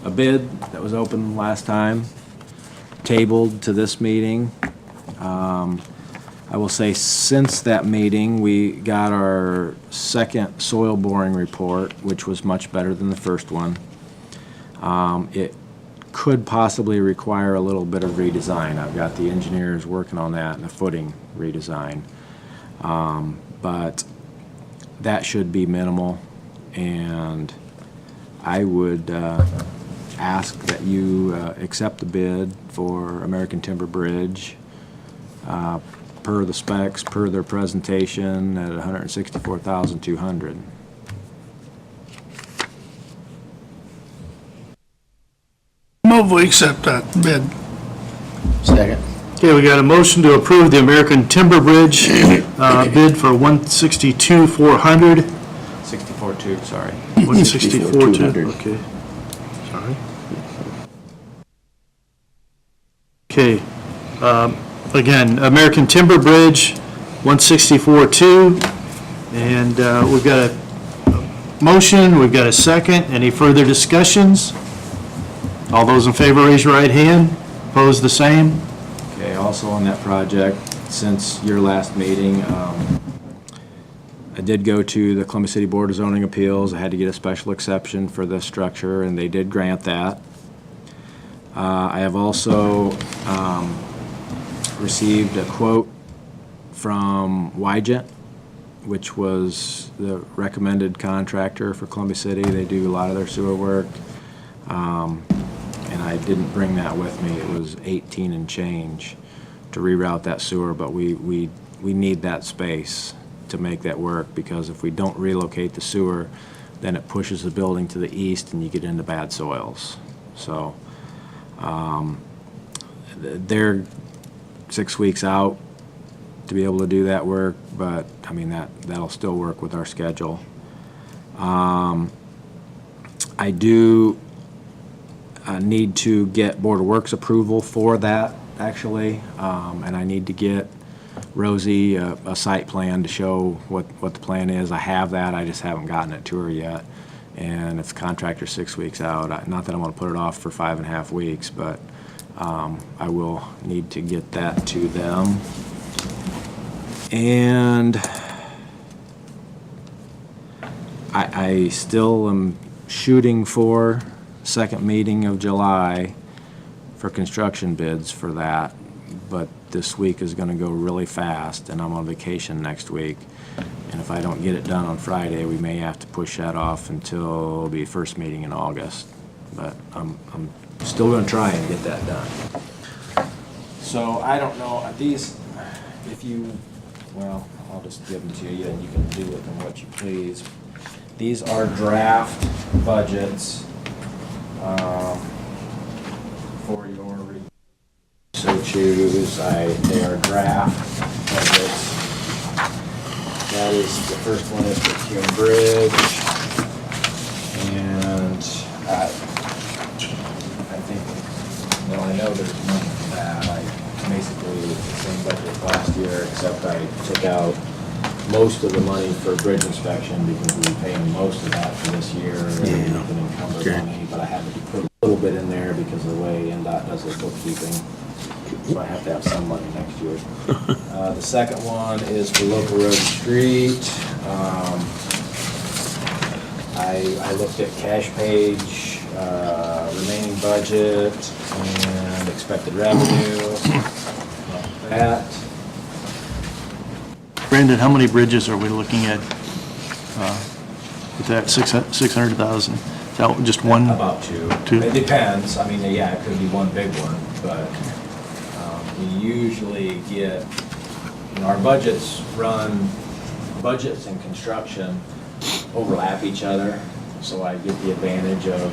a bid that was open last time, tabled to this meeting. I will say, since that meeting, we got our second soil boring report, which was much better than the first one. It could possibly require a little bit of redesign. I've got the engineers working on that and a footing redesign. But that should be minimal, and I would ask that you accept the bid for American Timber Bridge per the specs, per their presentation, at $164,200. Move we accept that bid. Second. Okay, we got a motion to approve the American Timber Bridge bid for $162,400. 64.2, sorry. 164,200, okay. Sorry. Okay, again, American Timber Bridge, 164,200, and we've got a motion, we've got a second. Any further discussions? All those in favor, raise your right hand. Opposed, the same. Okay, also on that project, since your last meeting, I did go to the Columbus City Board of Zoning Appeals. I had to get a special exception for this structure, and they did grant that. I have also received a quote from Wygent, which was the recommended contractor for Columbus City. They do a lot of their sewer work. And I didn't bring that with me. It was 18 and change to reroute that sewer, but we need that space to make that work, because if we don't relocate the sewer, then it pushes the building to the east and you get into bad soils. So they're 6 weeks out to be able to do that work, but I mean, that'll still work with our schedule. I do need to get Board of Works approval for that, actually, and I need to get Rosie a site plan to show what the plan is. I have that, I just haven't gotten it to her yet. And if the contractor's 6 weeks out, not that I'm gonna put it off for 5.5 weeks, but I will need to get that to them. And I still am shooting for second meeting of July for construction bids for that, but this week is going to go really fast, and I'm on vacation next week. And if I don't get it done on Friday, we may have to push that off until it'll be first meeting in August. But I'm still going to try and get that done. So I don't know, these, if you, well, I'll just give them to you and you can do with them what you please. These are draft budgets for your review. So choose, they are draft budgets. That is, the first one is for Crum Bridge. And I think, well, I know there's money for that. Basically the same budget as last year, except I took out most of the money for bridge inspection because we were paying most of that for this year. And we can encumber money, but I had to put a little bit in there because of the way NDOT does their bookkeeping. So I have to have some money next year. The second one is for local road and street. I looked at cash page, remaining budget, and expected revenue. That. Brandon, how many bridges are we looking at with that 600,000? Is that just one? About two. Two? It depends, I mean, yeah, it could be one big one, but we usually get, our budgets and construction overlap each other, so I get the advantage of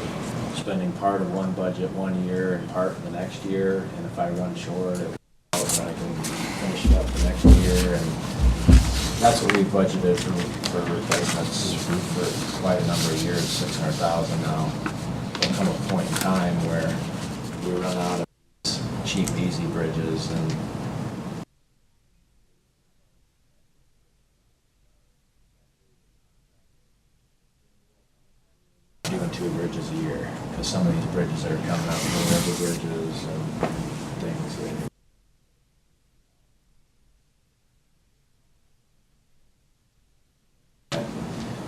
spending part of one budget one year and part the next year, and if I run short, I can finish it up the next year, and that's what we've budgeted for replacements for quite a number of years, 600,000 now. There'll come a point in time where we run out of cheap, easy bridges, and doing 2 bridges a year, because some of these bridges that are coming out, river bridges and things.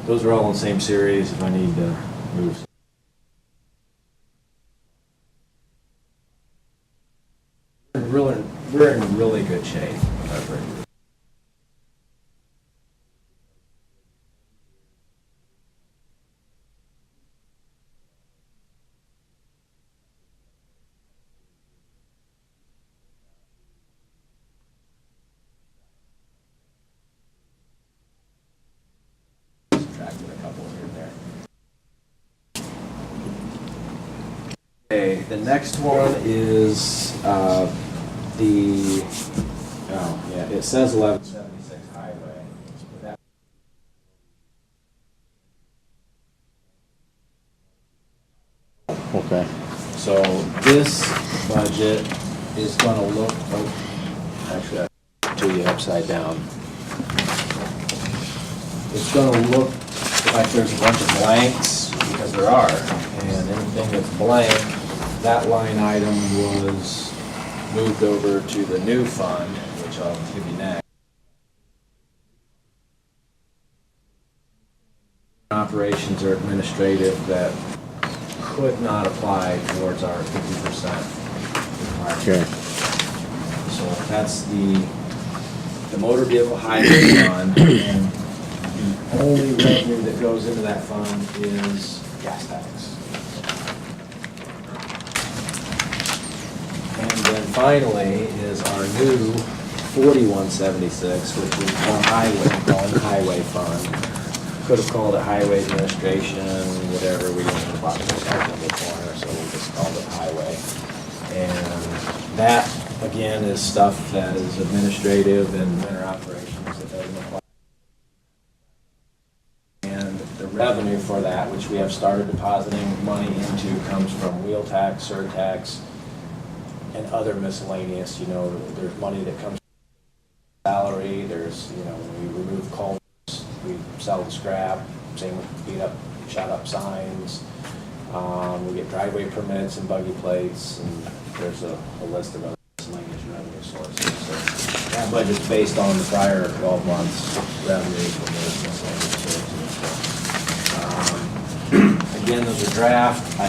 Those are all in the same series if I need to move. We're in really good shape with our bridges. Subtracted a couple here and there. Okay, the next one is it says 1176 highway. But that Okay. So this budget is going to look, actually, I'll do you upside down. It's going to look like there's a bunch of blanks, because there are, and anything that's blank, that line item was moved over to the new fund, which I'll give you next. Operations or administrative that could not apply towards our 50% requirement. Okay. So that's the motor vehicle highway fund, and the only revenue that goes into that fund is gas tax. And then finally is our new 4176, which is our highway fund. Could have called it highway administration, whatever, we didn't have a box in the corner, so we just called it highway. And that, again, is stuff that is administrative and winter operations that doesn't apply. And the revenue for that, which we have started depositing money into, comes from wheel tax, surtax, and other miscellaneous. There's money that comes from salary, there's, when we remove culverts, we sell the scrap, same with beat up, shot up signs. We get driveway permits and buggy plates, and there's a list of other miscellaneous revenue sources. So that budget's based on the prior 12 months revenue from those miscellaneous sources. Again, those are draft. I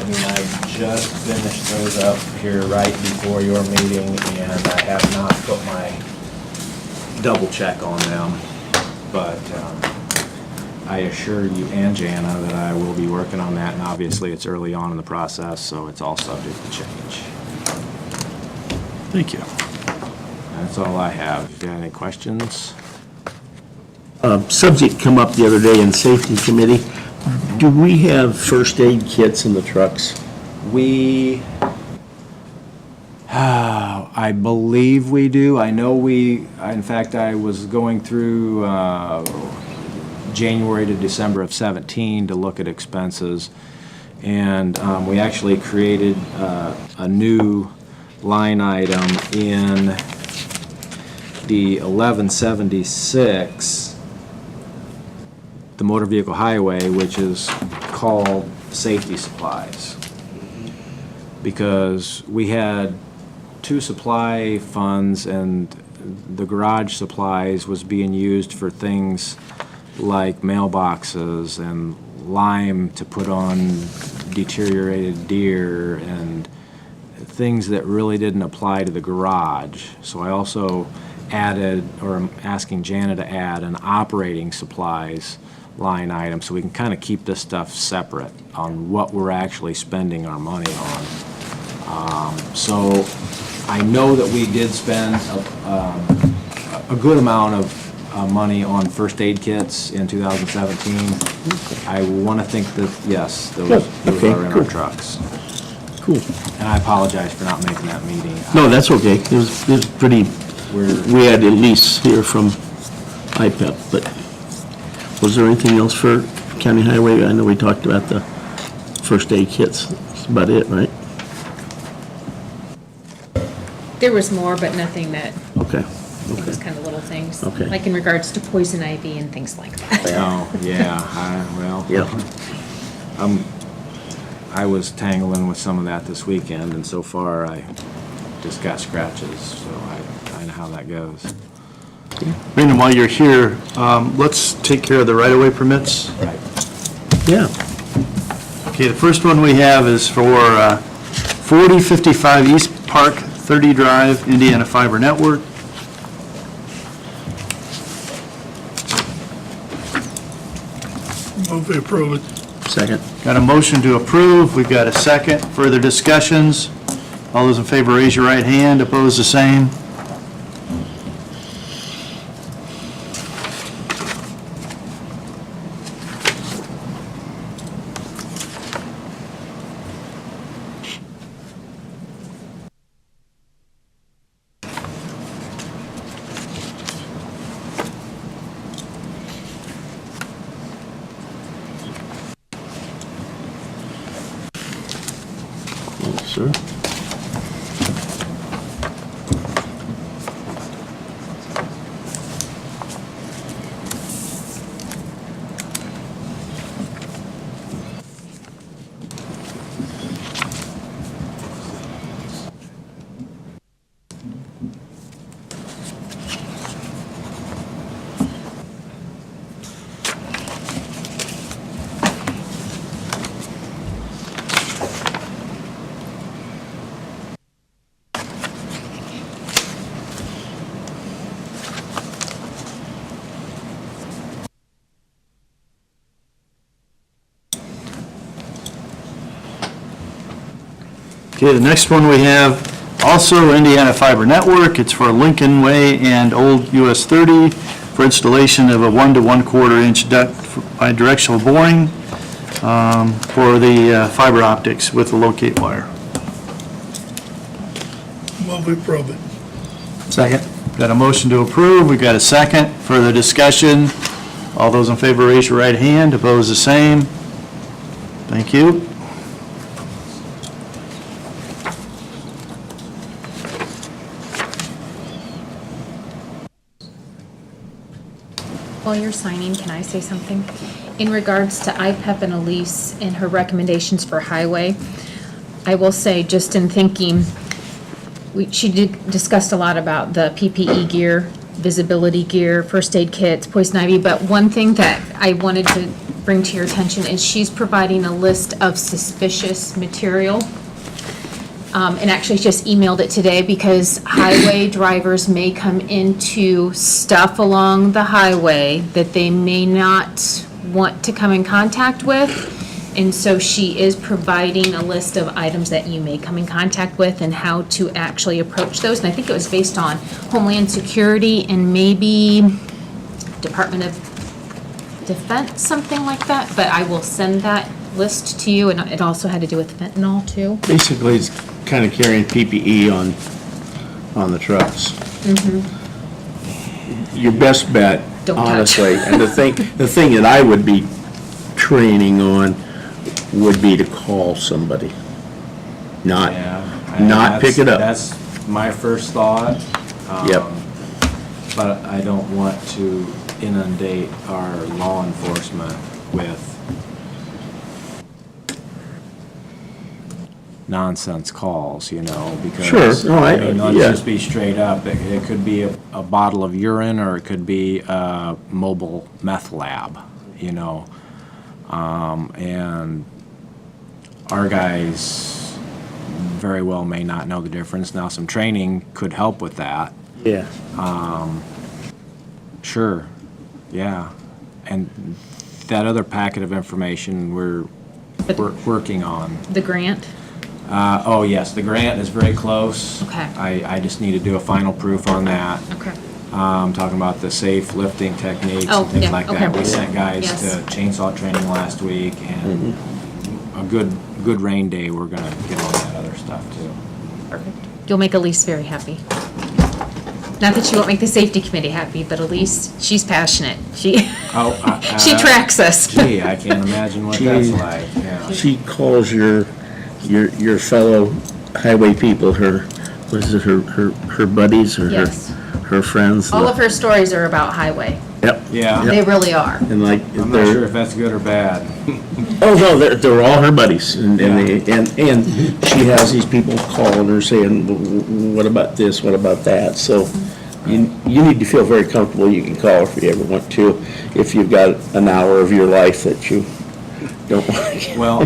just finished those up here right before your meeting, and I have not put my double check on them, but I assure you and Jana that I will be working on that, and obviously it's early on in the process, so it's all subject to change. Thank you. That's all I have. If you have any questions? Subject come up the other day in safety committee. Do we have first aid kits in the trucks? I believe we do. I know in fact, I was going through January to December of 17 to look at expenses, and we actually created a new line item in the 1176, the motor vehicle highway, which is called safety supplies, because we had 2 supply funds, and the garage supplies was being used for things like mailboxes and lime to put on deteriorated deer and things that really didn't apply to the garage. So I also added, or I'm asking Jana to add an operating supplies line item, so we can kind of keep this stuff separate on what we're actually spending our money on. So I know that we did spend a good amount of money on first aid kits in 2017. I want to think that, yes, those Okay, are in our cool. trucks. Cool. And I apologize for not making that meeting. No, that's okay. It was pretty, we had at least hear from IPEP, but was there anything else for County Highway? I know we talked about the first aid kits. That's about it, right? There was more, but nothing that, Okay. it was kind of little things. Okay. Like in regards to poison ivy and things like that. Oh, yeah, Yeah. I was tangling with some of that this weekend, and so far I just got scratches, so I know how that goes. Brandon, while you're here, let's take care of the right-of-way permits. Right. Yeah. Okay, the first one we have is for 4055 East Park 30 Drive, Indiana Fiber Network. Move we approve it. Second. Got a motion to approve, we've got a second. Further discussions? All those in favor, raise your right hand. Opposed, the same. Yes, sir. Okay, the next one we have, also Indiana Fiber Network. It's for Lincoln Way and Old US 30 for installation of a 1 to 1/4 inch duct bidirectional boring for the fiber optics with the locate wire. Move we approve it. Second. Got a motion to approve, we've got a second. Further discussion? All those in favor, raise your right hand. Opposed, the same. Thank you. While you're signing, can I say something? In regards to IPEP and Elise and her recommendations for highway, I will say, just in thinking, she discussed a lot about the PPE gear, visibility gear, first aid kits, poison ivy, but one thing that I wanted to bring to your attention is she's providing a list of suspicious material. And actually just emailed it today because highway drivers may come into stuff along the highway that they may not want to come in contact with. And so she is providing a list of items that you may come in contact with and how to actually approach those. And I think it was based on Homeland Security and maybe Department of Defense, something like that. But I will send that list to you, and it also had to do with fentanyl too. Basically, it's kind of carrying PPE on the trucks. Your best bet, Don't touch. honestly, and the thing that I would be training on would be to call somebody. Not pick it up. That's my first thought. Yep. But I don't want to inundate our law enforcement with nonsense calls, because. Sure. No, Let's yeah. just be straight up. It could be a bottle of urine, or it could be a mobile meth lab, and our guys very well may not know the difference. Now, some training could help with that, Yeah. Sure, yeah. And that other packet of information we're working on. The grant? Oh, yes, the grant is very close. Okay. I just need to do a final proof on that. Okay. Talking about the safe lifting techniques Oh, and things yeah, like that. okay. We sent guys Yes. to chainsaw training last week, and a good rain day, we're gonna get on that other stuff too. Perfect. You'll make Elise very happy. Not that she won't make the safety committee happy, but Elise, she's passionate. She she tracks us. Gee, I can't imagine what that's like, yeah. She calls your fellow highway people her, what is it, her buddies or Yes. her friends? All of her stories are about highway. Yep. Yeah. They really are. And like, I'm not sure if that's good or bad. oh, no, they're all her buddies, and she has these people calling her saying, what about this, what about that? So you need to feel very comfortable. You can call her if you ever want to, if you've got an hour of your life that you don't want to. Well,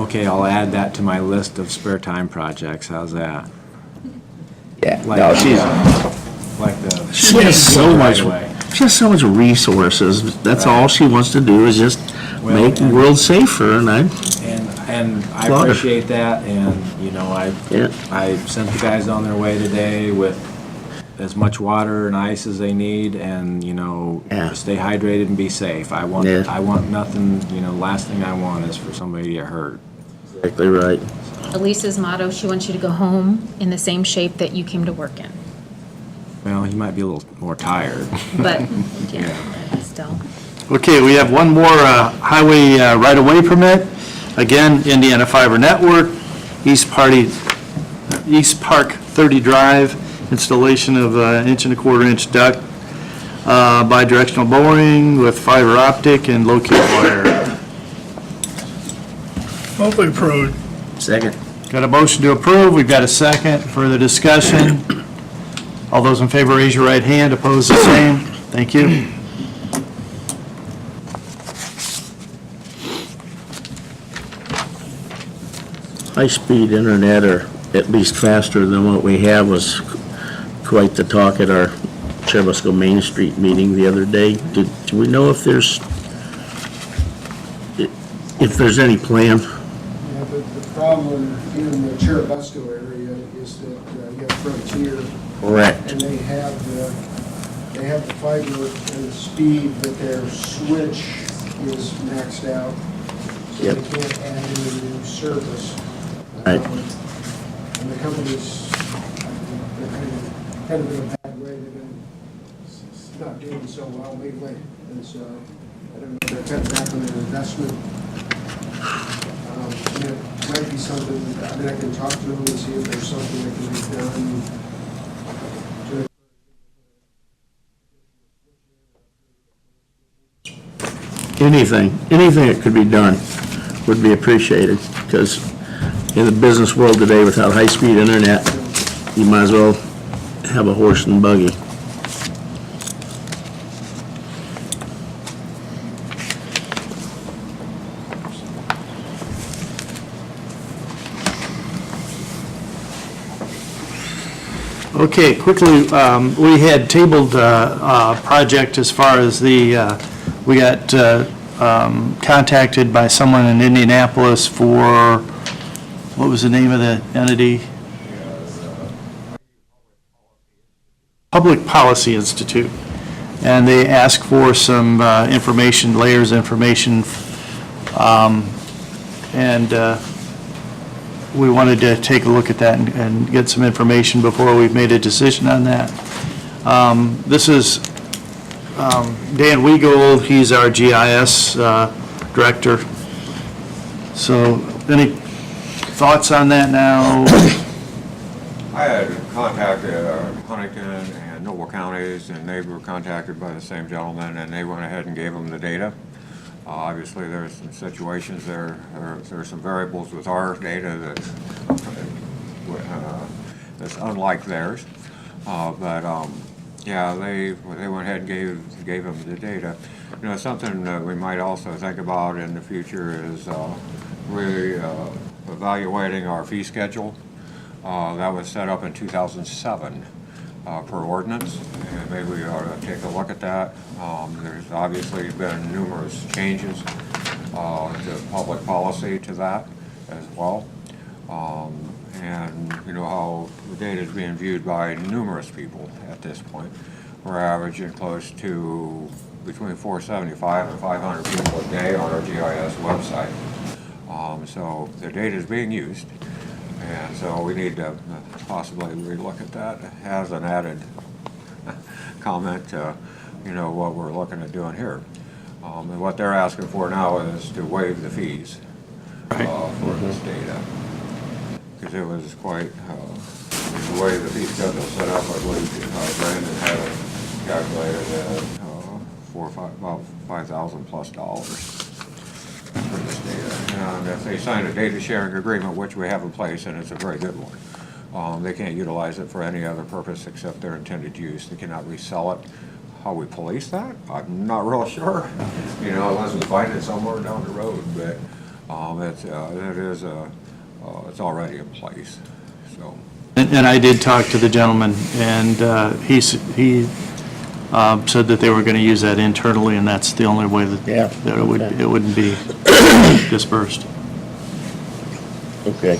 okay, I'll add that to my list of spare time projects. How's that? Yeah, Like, no, like the. she has so much, Right away. she has so much resources. That's all she wants to do is just Well, make the and- world safer, and And I Water. appreciate that, and, you know, Yeah. I sent the guys on their way today with as much water and ice as they need, and, you know, Yeah. stay hydrated and be safe. I want nothing, you know, last thing I want is for somebody to get hurt. exactly right. Elise's motto, she wants you to go home in the same shape that you came to work in. Well, he might be a little more tired. But, yeah, still. Okay, we have one more highway right-of-way permit. Again, Indiana Fiber Network, East Park 30 Drive, installation of inch and a quarter inch duct, bi-directional boring with fiber optic and locate wire. Move approved. Second. Got a motion to approve, we've got a second, further discussion. All those in favor, raise your right hand, opposed, the same. Thank you. High-speed internet, or at least faster than what we have, was quite the talk at our Cherubusco Main Street meeting the other day. Do we know if there's any plan? Yeah, the problem in the Cherubusco area is that you have Frontier, Correct. and they have the fiber and the speed, but their switch is maxed out, so Yep. they can't add any new service. Right. And the company's, they're kind of in a bad way, they've been not doing so well lately, and so, I don't know, they're cutting back on their investment. And it might be something, I mean, I can talk to them and see if there's something that can be done to Anything that could be done would be appreciated, because in the business world today, without high-speed internet, you might as well have a horse and buggy. Okay, quickly, we had tabled a project as far as the, we got contacted by someone in Indianapolis for, what was the name of the entity? Public Policy Institute. And they asked for some information, layers of information, and we wanted to take a look at that and get some information before we've made a decision on that. This is Dan Weagle, he's our GIS director. So, any thoughts on that now? I had contacted Huntington and Noble counties, and they were contacted by the same gentleman, and they went ahead and gave them the data. Obviously, there's some situations there, there's some variables with our data that's unlike theirs. Yeah, they went ahead and gave them the data. You know, something that we might also think about in the future is really evaluating our fee schedule. That was set up in 2007. per ordinance, and maybe we ought to take a look at that. There's obviously been numerous changes to public policy to that as well. And you know how the data is being viewed by numerous people at this point. We're averaging close to between 475 and 500 people a day on our GIS website. So the data is being used, and so we need to possibly relook at that as an added comment to, you know, what we're looking at doing here. And what they're asking for now is to waive the fees for this data. Because it was quite, the way the fee schedule is set up, I believe Brandon had it calculated at about $5,000 plus for this data. And if they sign a data sharing agreement, which we have in place, and it's a very good one, they can't utilize it for any other purpose except their intended use. They cannot resell it. How we police that, I'm not real sure. You know, unless we find it somewhere down the road, but it's already in place, so. And I did talk to the gentleman, and he said that they were going to use that internally, and that's the only way that it wouldn't be dispersed. Okay.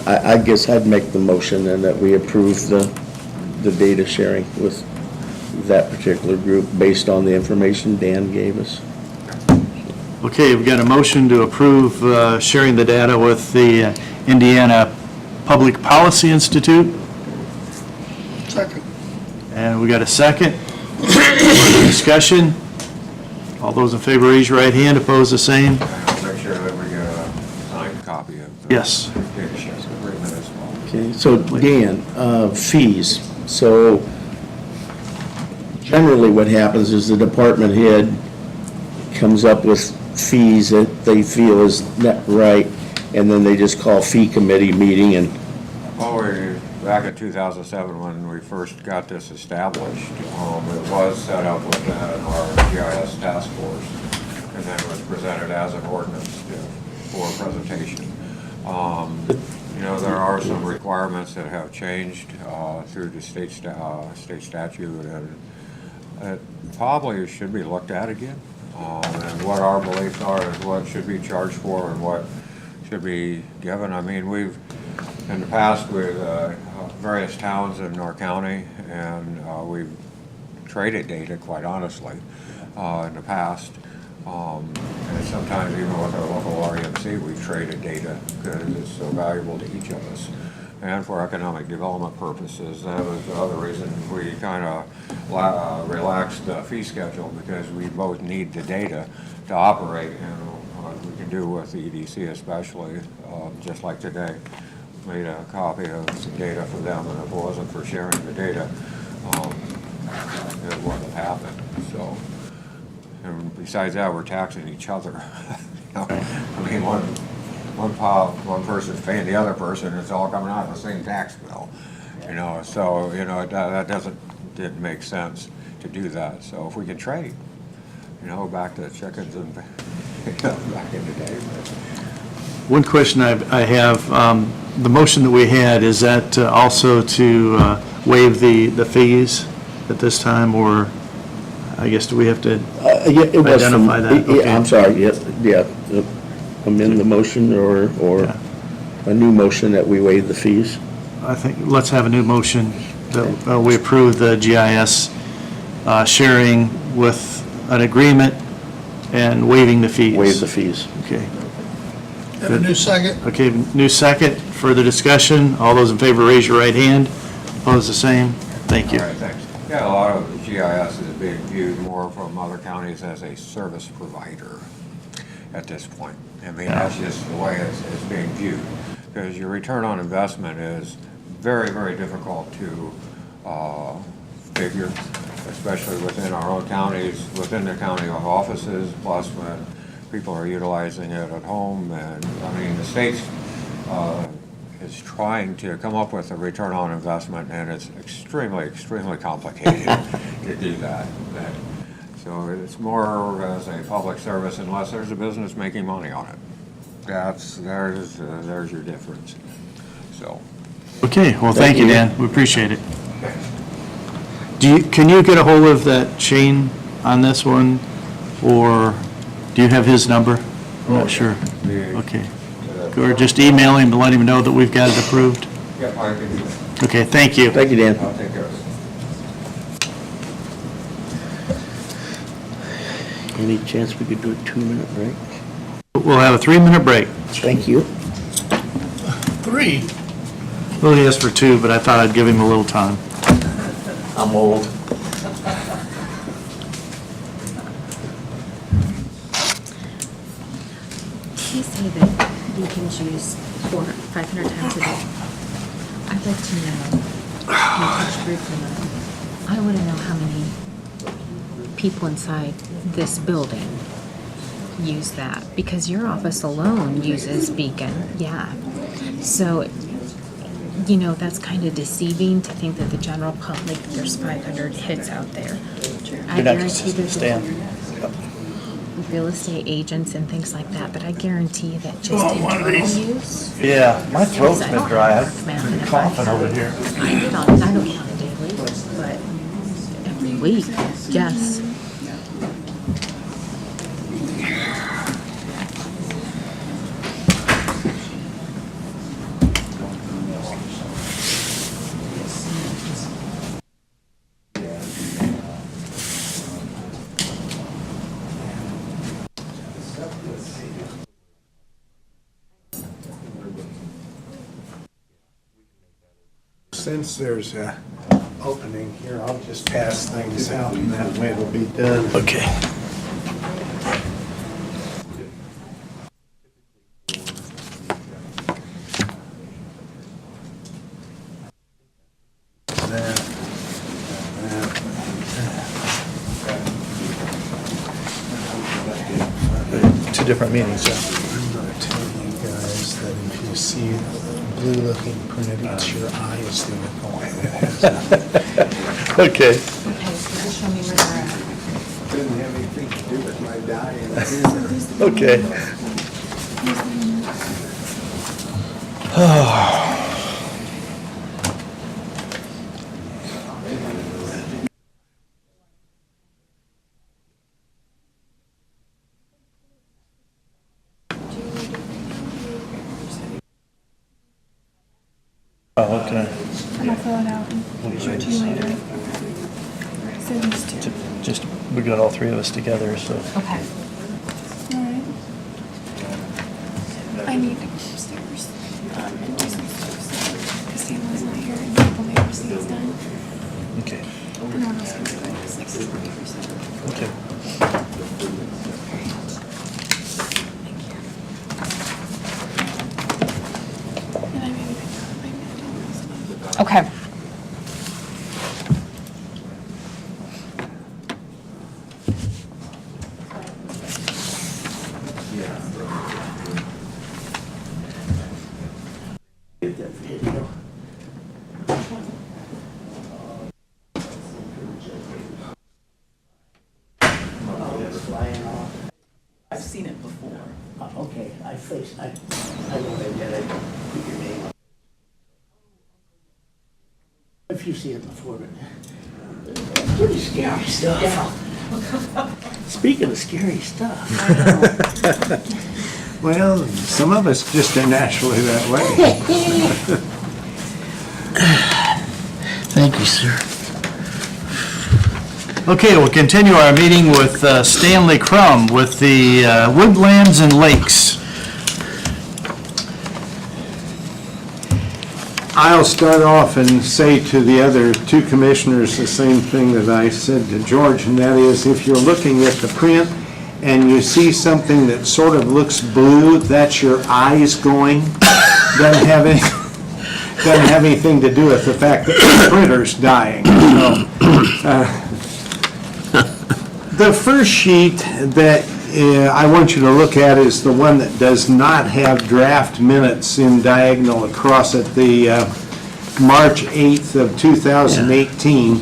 I guess I'd make the motion then that we approve the data sharing with that particular group based on the information Dan gave us. Okay, we've got a motion to approve sharing the data with the Indiana Public Policy Institute, Second. and we got a second. Further discussion? All those in favor, raise your right hand. Opposed, the same. Make sure that we get a signed copy of the Yes. data sharing agreement as well. Okay, so Dan, fees. So generally what happens is the department head comes up with fees that they feel is net right, and then they just call fee committee meeting and. Back in 2007, when we first got this established, it was set up within our GIS task force, and then was presented as an ordinance for presentation. You know, there are some requirements that have changed through the state statute, and it probably should be looked at again. And what our beliefs are is what should be charged for and what should be given. I mean, we've, in the past, with various towns in our county, and we've traded data, quite honestly, in the past. And sometimes even with our local REMC, we've traded data because it's so valuable to each of us. And for economic development purposes, that was the other reason we kind of relaxed the fee schedule, because we both need the data to operate, and what we can do with the EDC especially, just like today. Made a copy of some data for them, and if it wasn't for sharing the data, it wouldn't have happened. So, and besides that, we're taxing each other. You know? I mean, one person's paying the other person, it's all coming out of the same tax bill. You know, so you know that didn't make sense to do that. So if we can trade, you know, back to chickens and back in the day. One question I have, the motion that we had, is that also to waive the fees at this time, or I guess do we have to Yeah, it was identify that? Yeah, Okay. I'm sorry, yeah, amend the motion or a new motion that we waive the fees. I think, let's have a new motion that we approve the GIS sharing with an agreement and waiving the fees. Waive the fees. Okay. Have a new second? Okay, new second. Further discussion? All those in favor, raise your right hand. Opposed, the same. Thank you. All right, thanks. Yeah, a lot of GIS is being viewed more from other counties as a service provider at this point. I mean, that's just the way it's being viewed, because your return on investment is very, very difficult to figure, especially within our own counties, within the county offices, plus when people are utilizing it at home. And I mean, the state's is trying to come up with a return on investment, and it's extremely, extremely complicated to do that. So it's more as a public service unless there's a business making money on it. There's your difference. So. Okay, well, thank you, Dan. We appreciate it. Can you get a hold of that Shane on this one, or do you have his number? I'm not sure. Okay. Or just email him to let him know that we've got it approved? Yep, I can do that. Okay, thank you. Thank you, Dan. I'll take care of it. Any chance we could do a 2-minute break? We'll have a 3-minute break. Thank you. 3. Well, he asked for 2, but I thought I'd give him a little time. I'm old. You say that beacons use 500 times a day. I'd like to know, you touched briefly on it. I want to know how many people inside this building use that, because your office alone uses Beacon, yeah. So, you know, that's kind of deceiving to think that the general public, there's 500 hits out there. I guarantee there's real estate agents and things like that, but I guarantee that just internal use. Yeah, my throat's I been don't dry. have math in I've been it, coughing but over here. I don't count it daily, but every week, yes. Since there's a opening here, I'll just pass things out and that way it'll be done. Okay. Two different meetings, yeah. I'm going to tell you guys that if you see blue looking printed, it's your eyes that are going. Okay. Okay, so just show me where they're at. Didn't have anything to do with my dying. Okay. Oh, okay. I'll fill it out and show it to you later. So these two. Just, we got all 3 of us together, so. Okay. Alright. I need to go upstairs and do some stuff because Stanley's not here and people may have receipts done. Okay. And what else can we do? It's like 60%. Okay. And I maybe picked up my mental. Okay. I've seen it before. Okay, I know I did it. Put your name on. If you see it before, but pretty scary stuff. Yeah. Speaking of scary stuff. Well, some of us just are naturally that way. Thank you, sir. Okay, we'll continue our meeting with Stanley Crum with the Woodlands and Lakes. I'll start off and say to the other 2 commissioners the same thing that I said to George, and that is if you're looking at the print and you see something that sort of looks blue, that's your eyes going. Doesn't have anything to do with the fact that the printer's dying. So, the first sheet that I want you to look at is the one that does not have draft minutes in diagonal across it, the March 8th of 2018.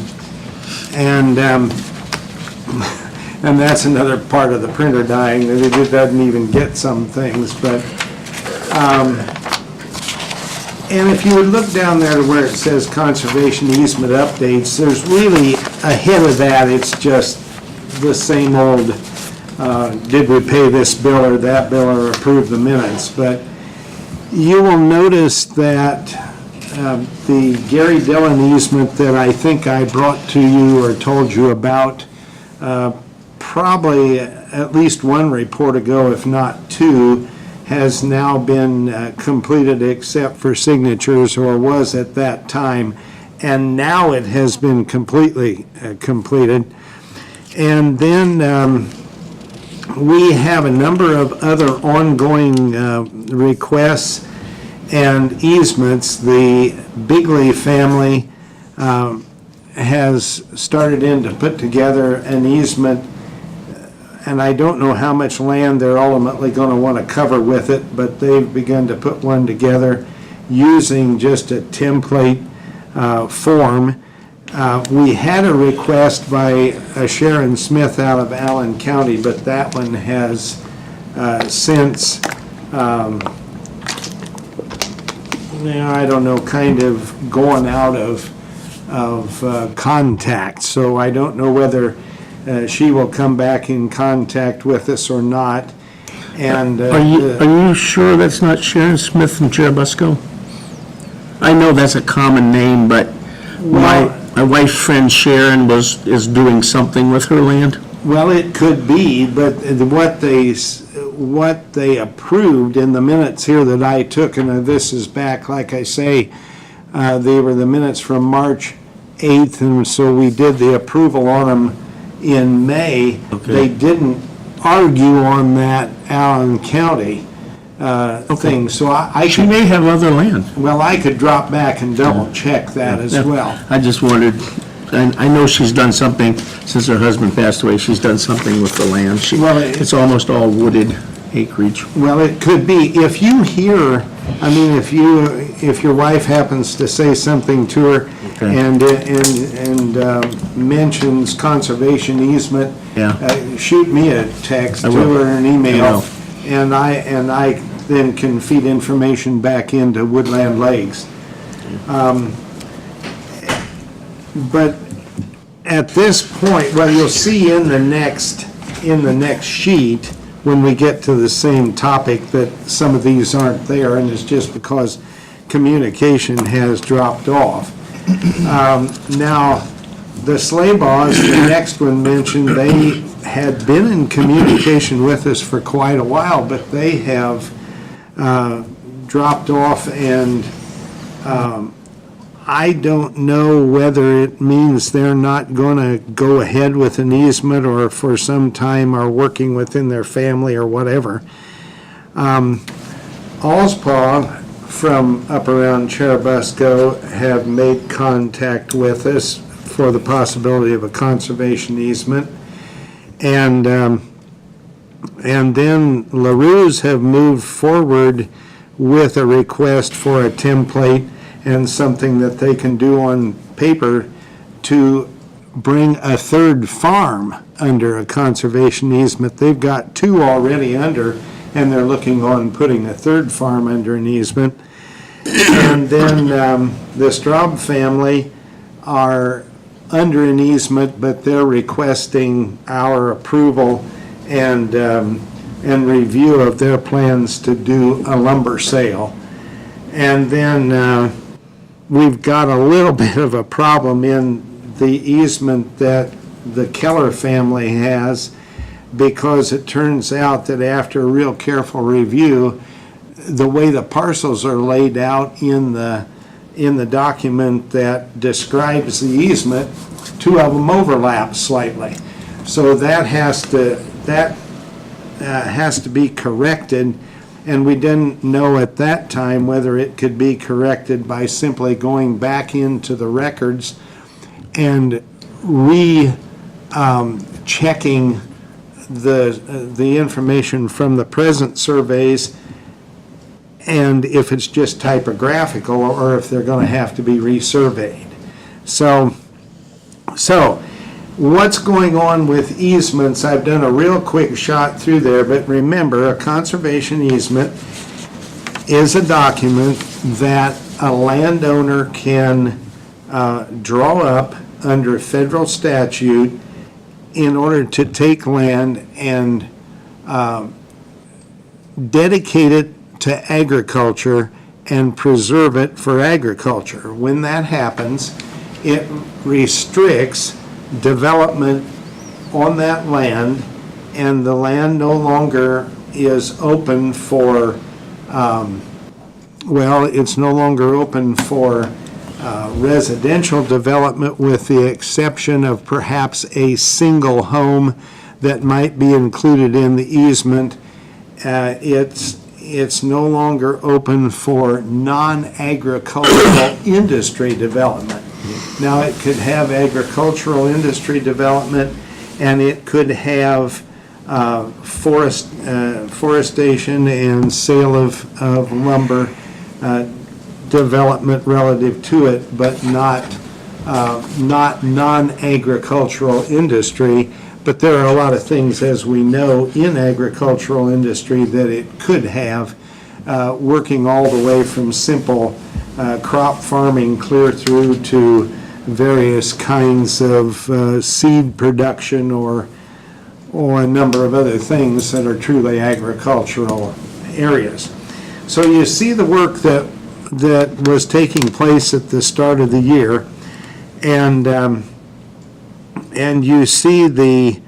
And that's another part of the printer dying, that it doesn't even get some things, but, and if you would look down there to where it says conservation easement updates, there's really ahead of that, it's just the same old, did we pay this bill or that bill or approve the minutes? But you will notice that the Gary Dillon easement that I think I brought to you or told you about probably at least one report ago, if not two, has now been completed except for signatures, or was at that time, and now it has been completely completed. And then we have a number of other ongoing requests and easements. The Bigley family has started in to put together an easement, and I don't know how much land they're ultimately going to want to cover with it, but they've begun to put one together using just a template form. We had a request by Sharon Smith out of Allen County, but that one has since, I don't know, kind of gone out of contact. So I don't know whether she will come back in contact with us or not. And Are you sure that's not Sharon Smith from Cherubusco? I know that's a common name, but my wife's friend Sharon is doing something with her land. Well, it could be, but what they approved in the minutes here that I took, and this is back, like I say, they were the minutes from March 8th, and so we did the approval on them in May. Okay. They didn't argue on that Allen County thing, so She may have other land. well, I could drop back and double check that as Yeah. well. I just wondered, and I know she's done something, since her husband passed away, she's done something with the land. Well, It's almost all wooded acreage. Well, it could be. If you hear, I mean, if your wife happens to say something to her Okay. and mentions conservation easement, Yeah. shoot me a text I to will. her, an I email, will. and I then can feed information back into Woodland Lakes. But at this point, well, you'll see in the next sheet, when we get to the same topic, that some of these aren't there, and it's just because communication has dropped off. Now, the Slaybaws, the next one mentioned, they had been in communication with us for quite a while, but they have dropped off, and I don't know whether it means they're not going to go ahead with an easement, or for some time are working within their family or whatever. Allspaw from up around Cherubusco have made contact with us for the possibility of a conservation easement. And then LaRue's have moved forward with a request for a template and something that they can do on paper to bring a third farm under a conservation easement. They've got two already under, and they're looking on putting a third farm under an easement. And then the Straub family are under an easement, but they're requesting our approval and review of their plans to do a lumber sale. And then we've got a little bit of a problem in the easement that the Keller family has, because it turns out that after a real careful review, the way the parcels are laid out in the document that describes the easement, two of them overlap slightly. So that has to be corrected, and we didn't know at that time whether it could be corrected by simply going back into the records and checking the information from the present surveys, and if it's just typographical, or if they're going to have to be resurveyed. So what's going on with easements? I've done a real quick shot through there, but remember, a conservation easement is a document that a landowner can draw up under federal statute in order to take land and dedicate it to agriculture and preserve it for agriculture. When that happens, it restricts development on that land, and the land no longer is open for, it's no longer open for residential development, with the exception of perhaps a single home that might be included in the easement. It's no longer open for non-agricultural industry development. Now, it could have agricultural industry development, and it could have forestation and sale of lumber development relative to it, but not non-agricultural industry. But there are a lot of things, as we know, in agricultural industry that it could have, working all the way from simple crop farming clear through to various kinds of seed production or a number of other things that are truly agricultural areas. So you see the work that was taking place at the start of the year, and you see the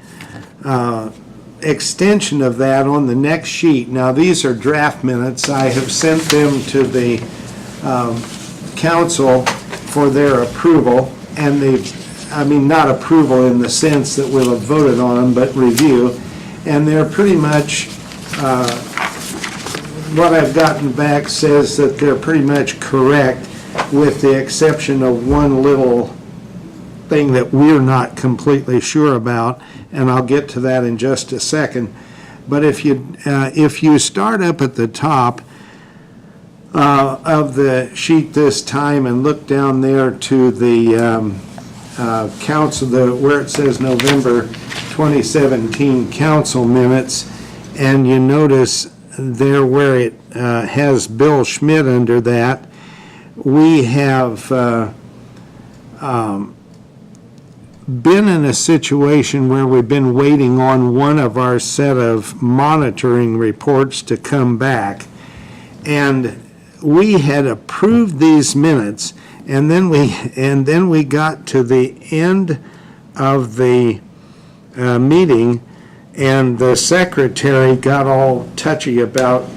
extension of that on the next sheet. Now, these are draft minutes. I have sent them to the council for their approval, and not approval in the sense that we'll have voted on them, but review. And they're pretty much, what I've gotten back says that they're pretty much correct, with the exception of one little thing that we're not completely sure about, and I'll get to that in just a second. But if you start up at the top of the sheet this time and look down there to the council, where it says November 2017 council minutes, and you notice there where it has Bill Schmidt under that, we have been in a situation where we've been waiting on one of our set of monitoring reports to come back. And we had approved these minutes, and then we got to the end of the meeting, and the secretary got all touchy about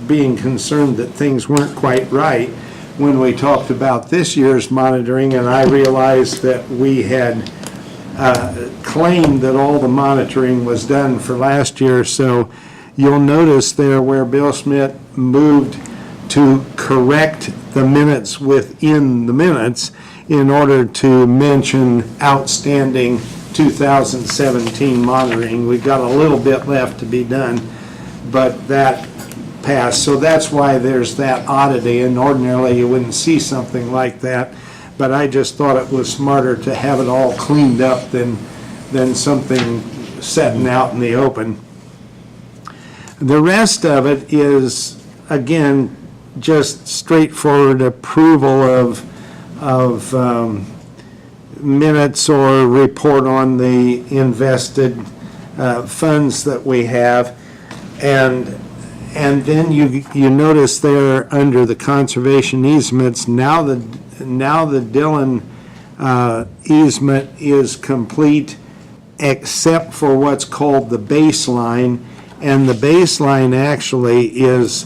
being concerned that things weren't quite right when we talked about this year's monitoring, and I realized that we had claimed that all the monitoring was done for last year. So you'll notice there where Bill Schmidt moved to correct the minutes within the minutes in order to mention outstanding 2017 monitoring. We've got a little bit left to be done, but that passed. So that's why there's that oddity, and ordinarily you wouldn't see something like that. But I just thought it was smarter to have it all cleaned up than something setting out in the open. The rest of it is, again, just straightforward approval of minutes or report on the invested funds that we have. And then you notice there under the conservation easements, now the Dillon easement is complete except for what's called the baseline, and the baseline actually is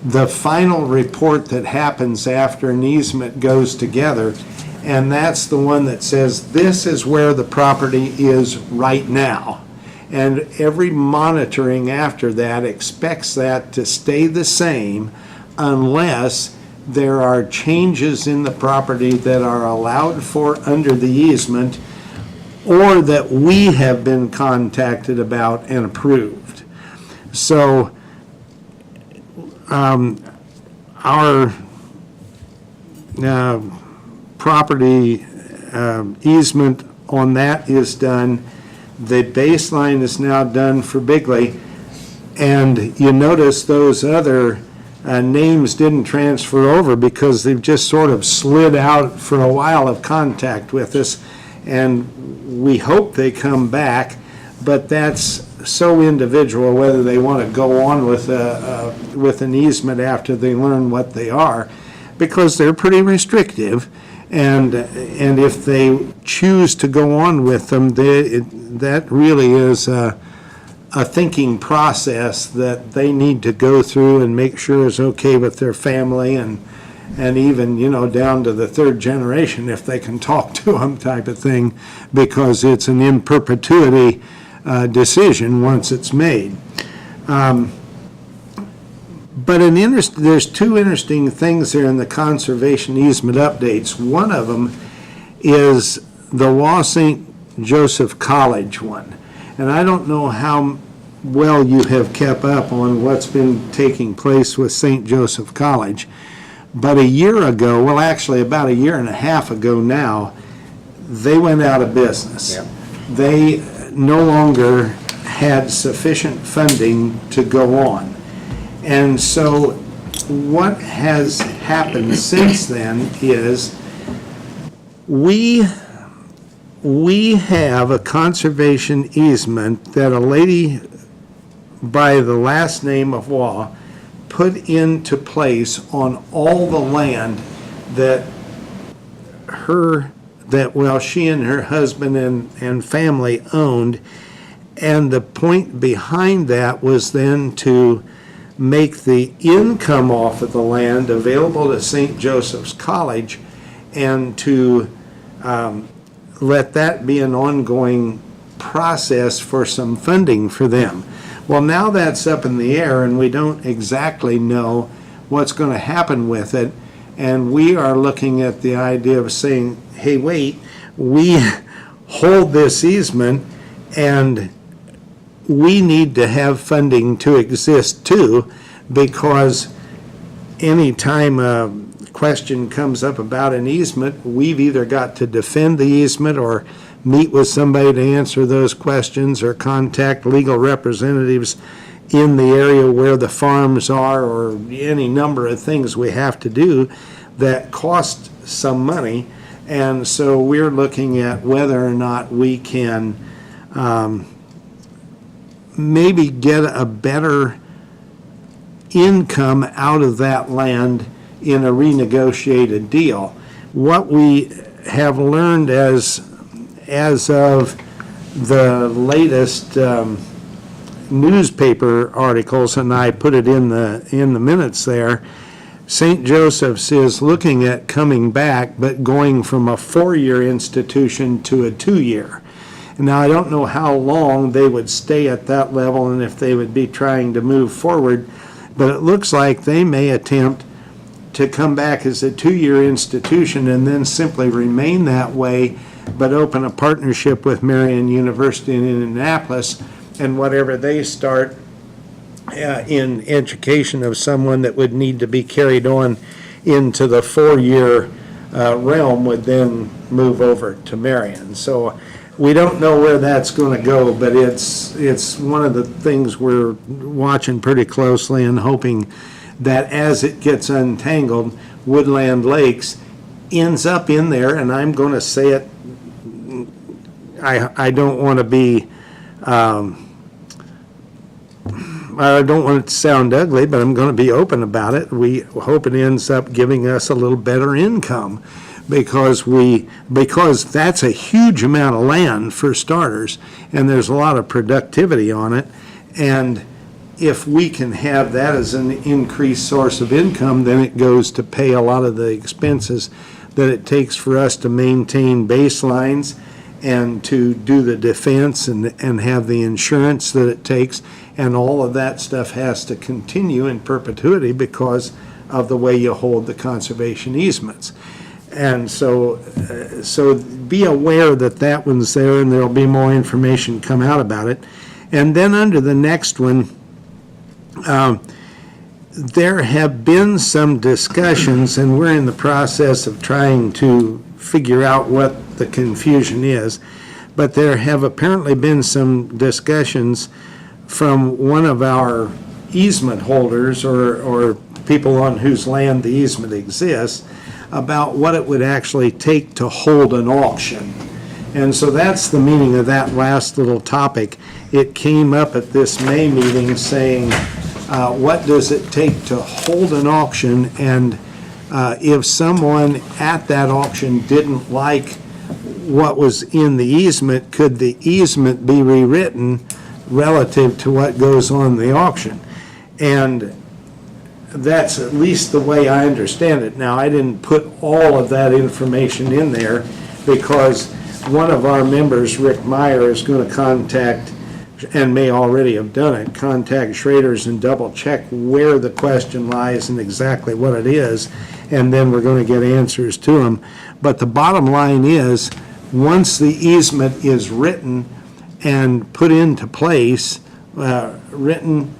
the final report that happens after an easement goes together, and that's the one that says this is where the property is right now. And every monitoring after that expects that to stay the same unless there are changes in the property that are allowed for under the easement or that we have been contacted about and approved. So our property easement on that is done. The baseline is now done for Bigley, and you notice those other names didn't transfer over because they've just sort of slid out for a while of contact with us, and we hope they come back, but that's so individual whether they want to go on with an easement after they learn what they are, because they're pretty restrictive, and if they choose to go on with them, that really is a thinking process that they need to go through and make sure is okay with their family, and even, down to the third generation if they can talk to them, type of thing, because it's an in perpetuity decision once it's made. But there's two interesting things there in the conservation easement updates. One of them is the Wa St. Joseph College one. And I don't know how well you have kept up on what's been taking place with St. Joseph College. But a year ago, well, actually about a year and a half ago now, they went out of business. Yep. They no longer had sufficient funding to go on. And so what has happened since then is we have a conservation easement that a lady by the last name of Waugh put into place on all the land that she and her husband and family owned. And the point behind that was then to make the income off of the land available to St. Joseph's College, and to let that be an ongoing process for some funding for them. Well, now that's up in the air, and we don't exactly know what's going to happen with it, and we are looking at the idea of saying, hey, wait, we hold this easement, and we need to have funding to exist too, because any time a question comes up about an easement, we've either got to defend the easement or meet with somebody to answer those questions, or contact legal representatives in the area where the farms are, or any number of things we have to do that cost some money. And so we're looking at whether or not we can maybe get a better income out of that land in a renegotiated deal. What we have learned as of the latest newspaper articles, and I put it in the minutes there, St. Joseph's is looking at coming back, but going from a 4-year institution to a 2-year. Now, I don't know how long they would stay at that level and if they would be trying to move forward, but it looks like they may attempt to come back as a 2-year institution and then simply remain that way, but open a partnership with Marian University in Indianapolis, and whatever they start in education of someone that would need to be carried on into the 4-year realm would then move over to Marian. So we don't know where that's going to go, but it's one of the things we're watching pretty closely and hoping that as it gets untangled, Woodland Lakes ends up in there, and I'm going to say it, I don't want to be, I don't want it to sound ugly, but I'm going to be open about it. We hope it ends up giving us a little better income, because that's a huge amount of land for starters, and there's a lot of productivity on it. And if we can have that as an increased source of income, then it goes to pay a lot of the expenses that it takes for us to maintain baselines and to do the defense and have the insurance that it takes. And all of that stuff has to continue in perpetuity because of the way you hold the conservation easements. And so be aware that that one's there, and there'll be more information come out about it. And then under the next one, there have been some discussions, and we're in the process of trying to figure out what the confusion is, but there have apparently been some discussions from one of our easement holders or people on whose land the easement exists about what it would actually take to hold an auction. And so that's the meaning of that last little topic. It came up at this May meeting saying, what does it take to hold an auction? And if someone at that auction didn't like what was in the easement, could the easement be rewritten relative to what goes on the auction? And that's at least the way I understand it. Now, I didn't put all of that information in there because one of our members, Rick Meyer, is going to contact, and may already have done it, contact Schrader's and double check where the question lies and exactly what it is, and then we're going to get answers to them. But the bottom line is, once the easement is written and put into place, written,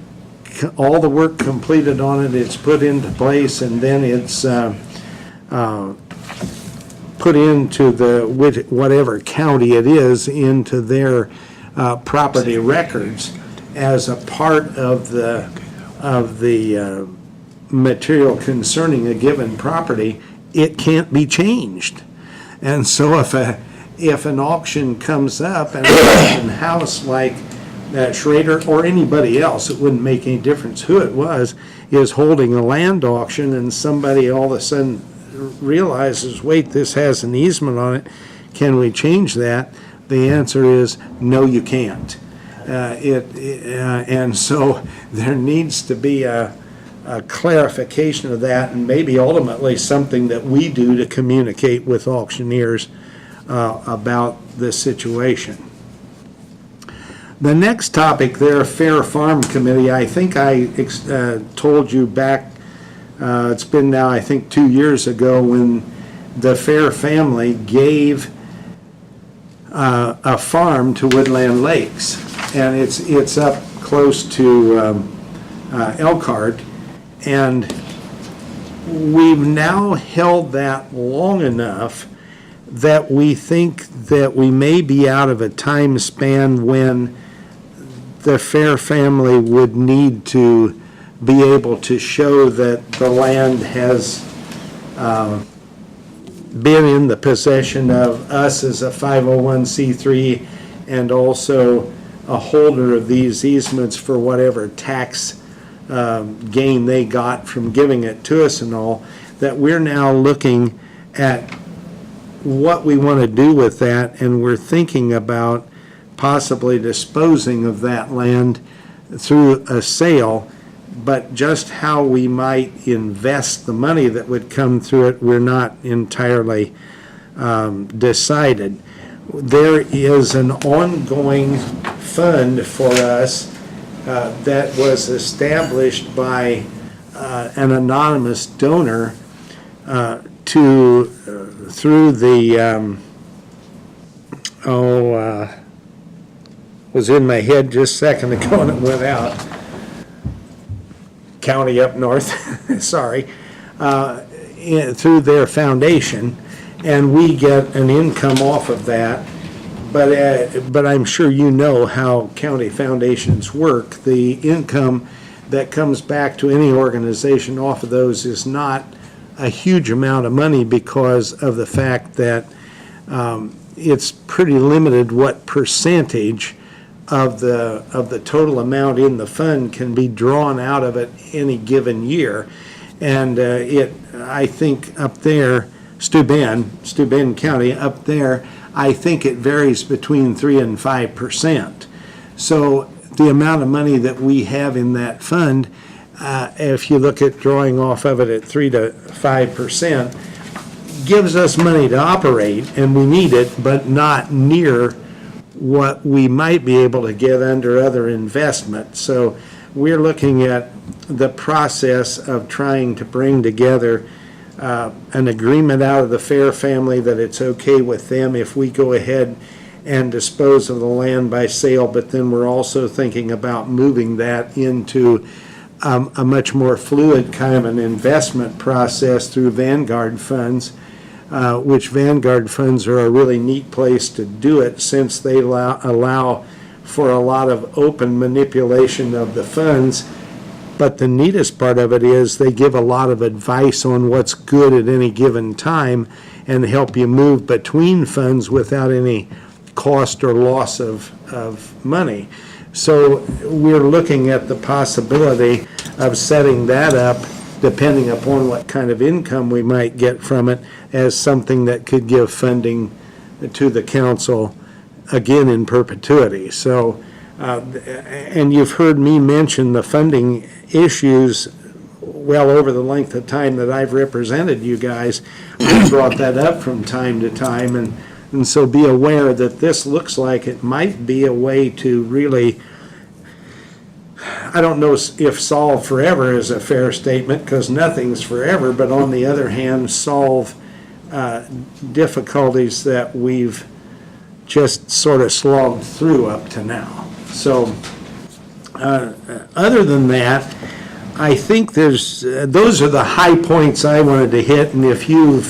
all the work completed on it, it's put into place, and then it's put into the, whatever county it is, into their property records as a part of the material concerning a given property, it can't be changed. And so if an auction comes up and an auction house like Schrader or anybody else, it wouldn't make any difference who it was, is holding a land auction and somebody all of a sudden realizes, wait, this has an easement on it, can we change that? The answer is, no, you can't. And so there needs to be a clarification of that, and maybe ultimately something that we do to communicate with auctioneers about this situation. The next topic there, Fair Farm Committee, I think I told you back, it's been now, I think, 2 years ago, when the Fair family gave a farm to Woodland Lakes, and it's up close to Elkhart, and we've now held that long enough that we think that we may be out of a time span when the Fair family would need to be able to show that the land has been in the possession of us as a 501c3 and also a holder of these easements for whatever tax gain they got from giving it to us and all, that we're now looking at what we want to do with that, and we're thinking about possibly disposing of that land through a sale, but just how we might invest the money that would come through it, we're not entirely decided. There is an ongoing fund for us that was established by an anonymous donor through the was in my head just a second ago and it went out. County up north, sorry, through their foundation, and we get an income off of that. But I'm sure you know how county foundations work. The income that comes back to any organization off of those is not a huge amount of money because of the fact that it's pretty limited what percentage of the total amount in the fund can be drawn out of it any given year. And I think up there, Steuben County, up there, I think it varies between 3 and 5%. So the amount of money that we have in that fund, if you look at drawing off of it at 3 to 5%, gives us money to operate, and we need it, but not near what we might be able to get under other investment. So we're looking at the process of trying to bring together an agreement out of the Fair family that it's okay with them if we go ahead and dispose of the land by sale, but then we're also thinking about moving that into a much more fluid kind of an investment process through Vanguard funds, which Vanguard funds are a really neat place to do it since they allow for a lot of open manipulation of the funds. But the neatest part of it is they give a lot of advice on what's good at any given time and help you move between funds without any cost or loss of money. So we're looking at the possibility of setting that up, depending upon what kind of income we might get from it, as something that could give funding to the council, again, in perpetuity. So, and you've heard me mention the funding issues well over the length of time that I've represented you guys. I've brought that up from time to time, and so be aware that this looks like it might be a way to really, I don't know if solve forever is a fair statement, because nothing's forever, but on the other hand, solve difficulties that we've just sort of slogged through up to now. So, other than that, I think those are the high points I wanted to hit, and if you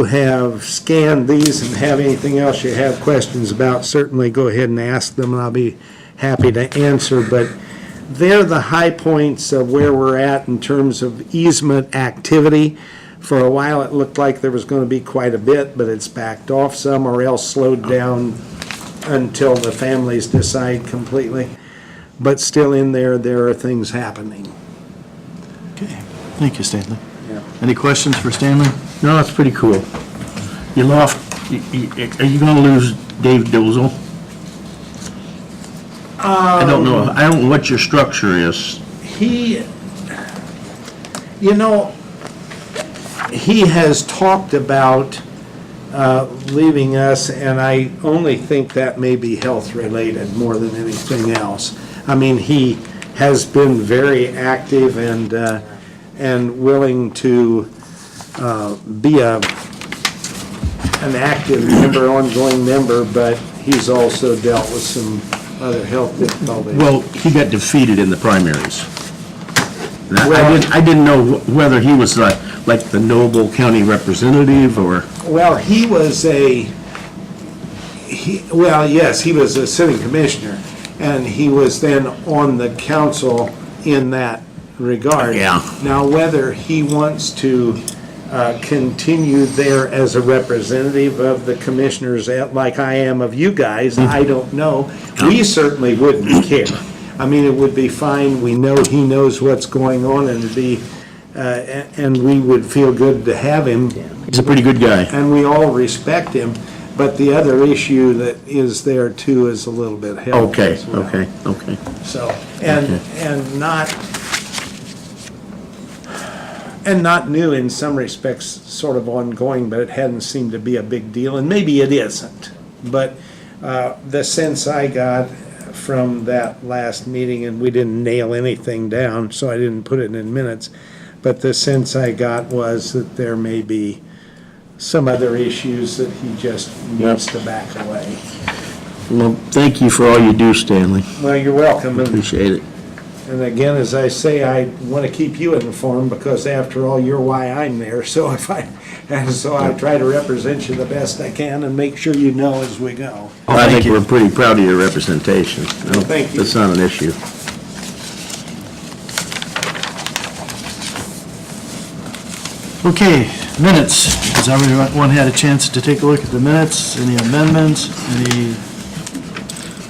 have scanned these and have anything else you have questions about, certainly go ahead and ask them, and I'll be happy to answer. But they're the high points of where we're at in terms of easement activity. For a while, it looked like there was going to be quite a bit, but it's backed off some or else slowed down until the families decide completely. But still in there are things happening. Okay, thank you, Stanley. Yeah. Any questions for Stanley? No, it's pretty cool. You lost, are you gonna lose Dave Dozel? I don't know what your structure is. He has talked about leaving us, and I only think that may be health-related more than anything else. I mean, he has been very active and willing to be an active member, ongoing member, but he's also dealt with some other health difficulties. Well, he got defeated in the primaries. And Well- I didn't know whether he was like the Noble County representative or... Well, he was yes, he was a sitting commissioner, and he was then on the council in that regard. Yeah. Now, whether he wants to continue there as a representative of the commissioners, like I am of you guys, I don't know. We certainly wouldn't care. I mean, it would be fine. We know he knows what's going on, and it'd be, and we would feel good to have him. He's a pretty good guy. And we all respect him, but the other issue that is there too is a little bit health Okay, as well. okay. So, and not new in some respects, sort of ongoing, but it hadn't seemed to be a big deal, and maybe it isn't. But the sense I got from that last meeting, and we didn't nail anything down, so I didn't put it in minutes, but the sense I got was that there may be some other issues that he just needs to back away. Well, thank you for all you do, Stanley. Well, you're welcome. Appreciate it. And again, as I say, I want to keep you informed, because after all, you're why I'm there. So I try to represent you the best I can and make sure you know as we go. I think we're pretty proud of your representation. Thank you. That's not an issue. Okay, minutes. Has everyone had a chance to take a look at the minutes? Any amendments?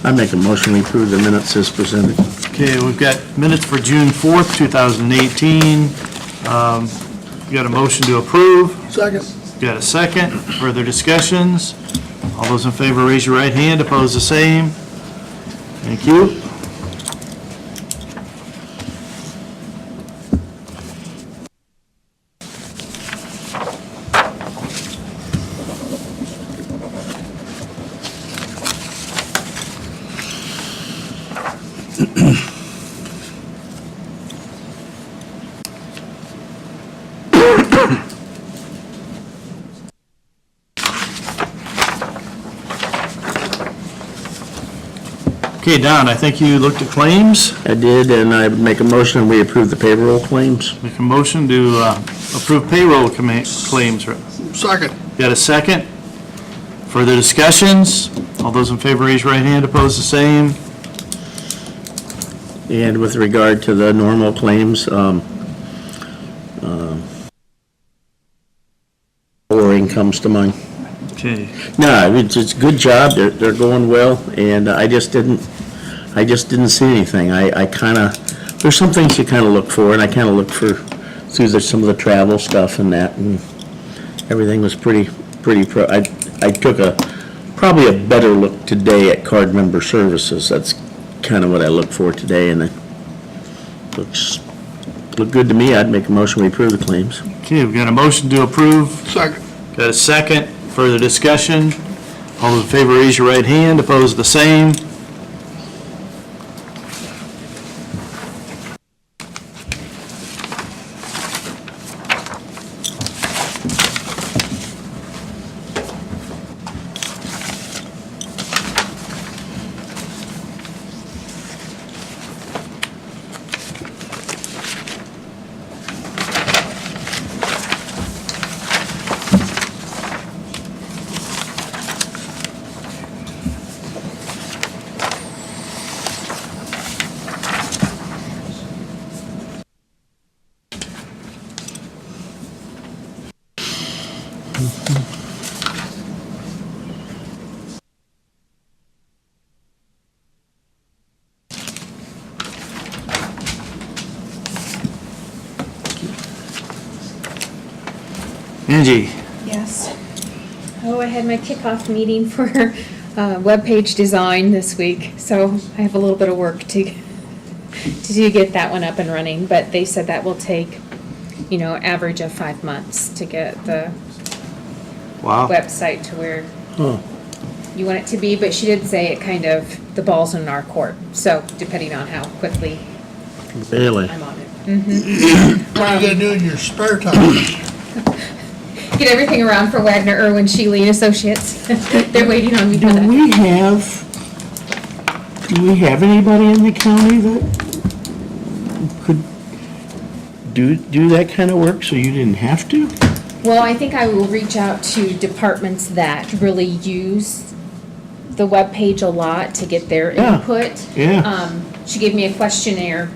I make a motion we approve the minutes as presented. Okay, we've got minutes for June 4th, 2018. Got a motion to approve. Second. Got a second. Further discussions? All those in favor, raise your right hand. Opposed, the same. Thank you. Okay, Don, I think you looked at claims. I did, and I would make a motion we approve the payroll claims. Make a motion to approve payroll claims. Second. Got a second? Further discussions? All those in favor, raise your right hand. Opposed, the same. And with regard to the normal claims, lowering comes to mind. Okay. No, it's a good job, they're going well, and I just didn't see anything. I kinda, there's some things you kinda look for, and I kinda looked through some of the travel stuff and that, and everything was pretty I took probably a better look today at card member services. That's kinda what I looked for today, and it looked good to me. I'd make a motion we approve the claims. Okay, we've got a motion to approve. Second. Got a second. Further discussion? All those in favor, raise your right hand. Opposed, the same. Angie? Yes. Oh, I had my kickoff meeting for webpage design this week, so I have a little bit of work to get that one up and running, but they said that will take, average of 5 months to get the Wow. website to where you want it to be, but she did say the ball's in our court, so depending on how quickly Really? I'm on it. What are you gonna do in your spare time? Get everything around for Wagner, Irwin, Shealy and Associates. They're waiting on me for Do that. we have anybody in the county that could do that kind of work so you didn't have to? Well, I think I will reach out to departments that really use the webpage a lot to get their Yeah, input. yeah. She gave me a questionnaire,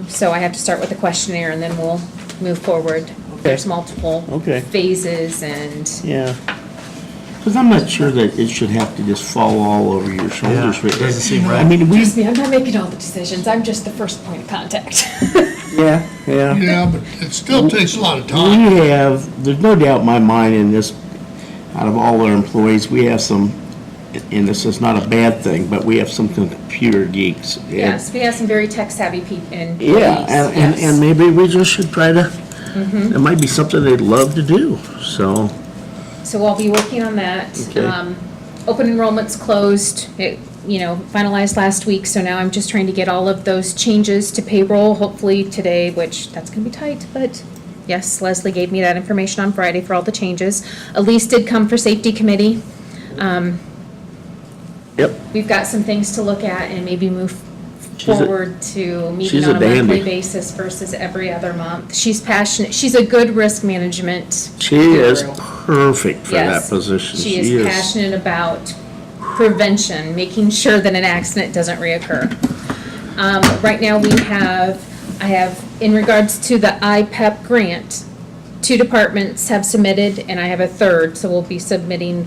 so I have to start with the questionnaire and then we'll move forward. There's multiple Okay. phases and, Yeah. Because I'm not sure that it should have to just fall all over your shoulders. Yeah, it doesn't seem right. I mean, trust me, I'm not making all the decisions. I'm just the first point of contact. yeah. Yeah, but it still takes a lot of time. There's no doubt in my mind in this, out of all our employees, we have some, and this is not a bad thing, but we have some computer geeks. And- Yes, we have some very tech savvy people and Yeah, and maybe we just should try to, it might be something they'd love to do, so. So I'll be working on that. Okay. Open enrollment's closed, finalized last week, so now I'm just trying to get all of those changes to payroll, hopefully today, which that's gonna be tight, but yes, Leslie gave me that information on Friday for all the changes. Elise did come for safety committee. Yep. We've got some things to look at and maybe move She's a- forward to meeting she's a on a monthly dandy. basis versus every other month. She's passionate, she's a good risk management. She is guru. perfect for that Yes. position. She is passionate about prevention, making sure that an accident doesn't reoccur. Right now, I have, in regards to the IPEP grant, 2 departments have submitted, and I have a third, so we'll be submitting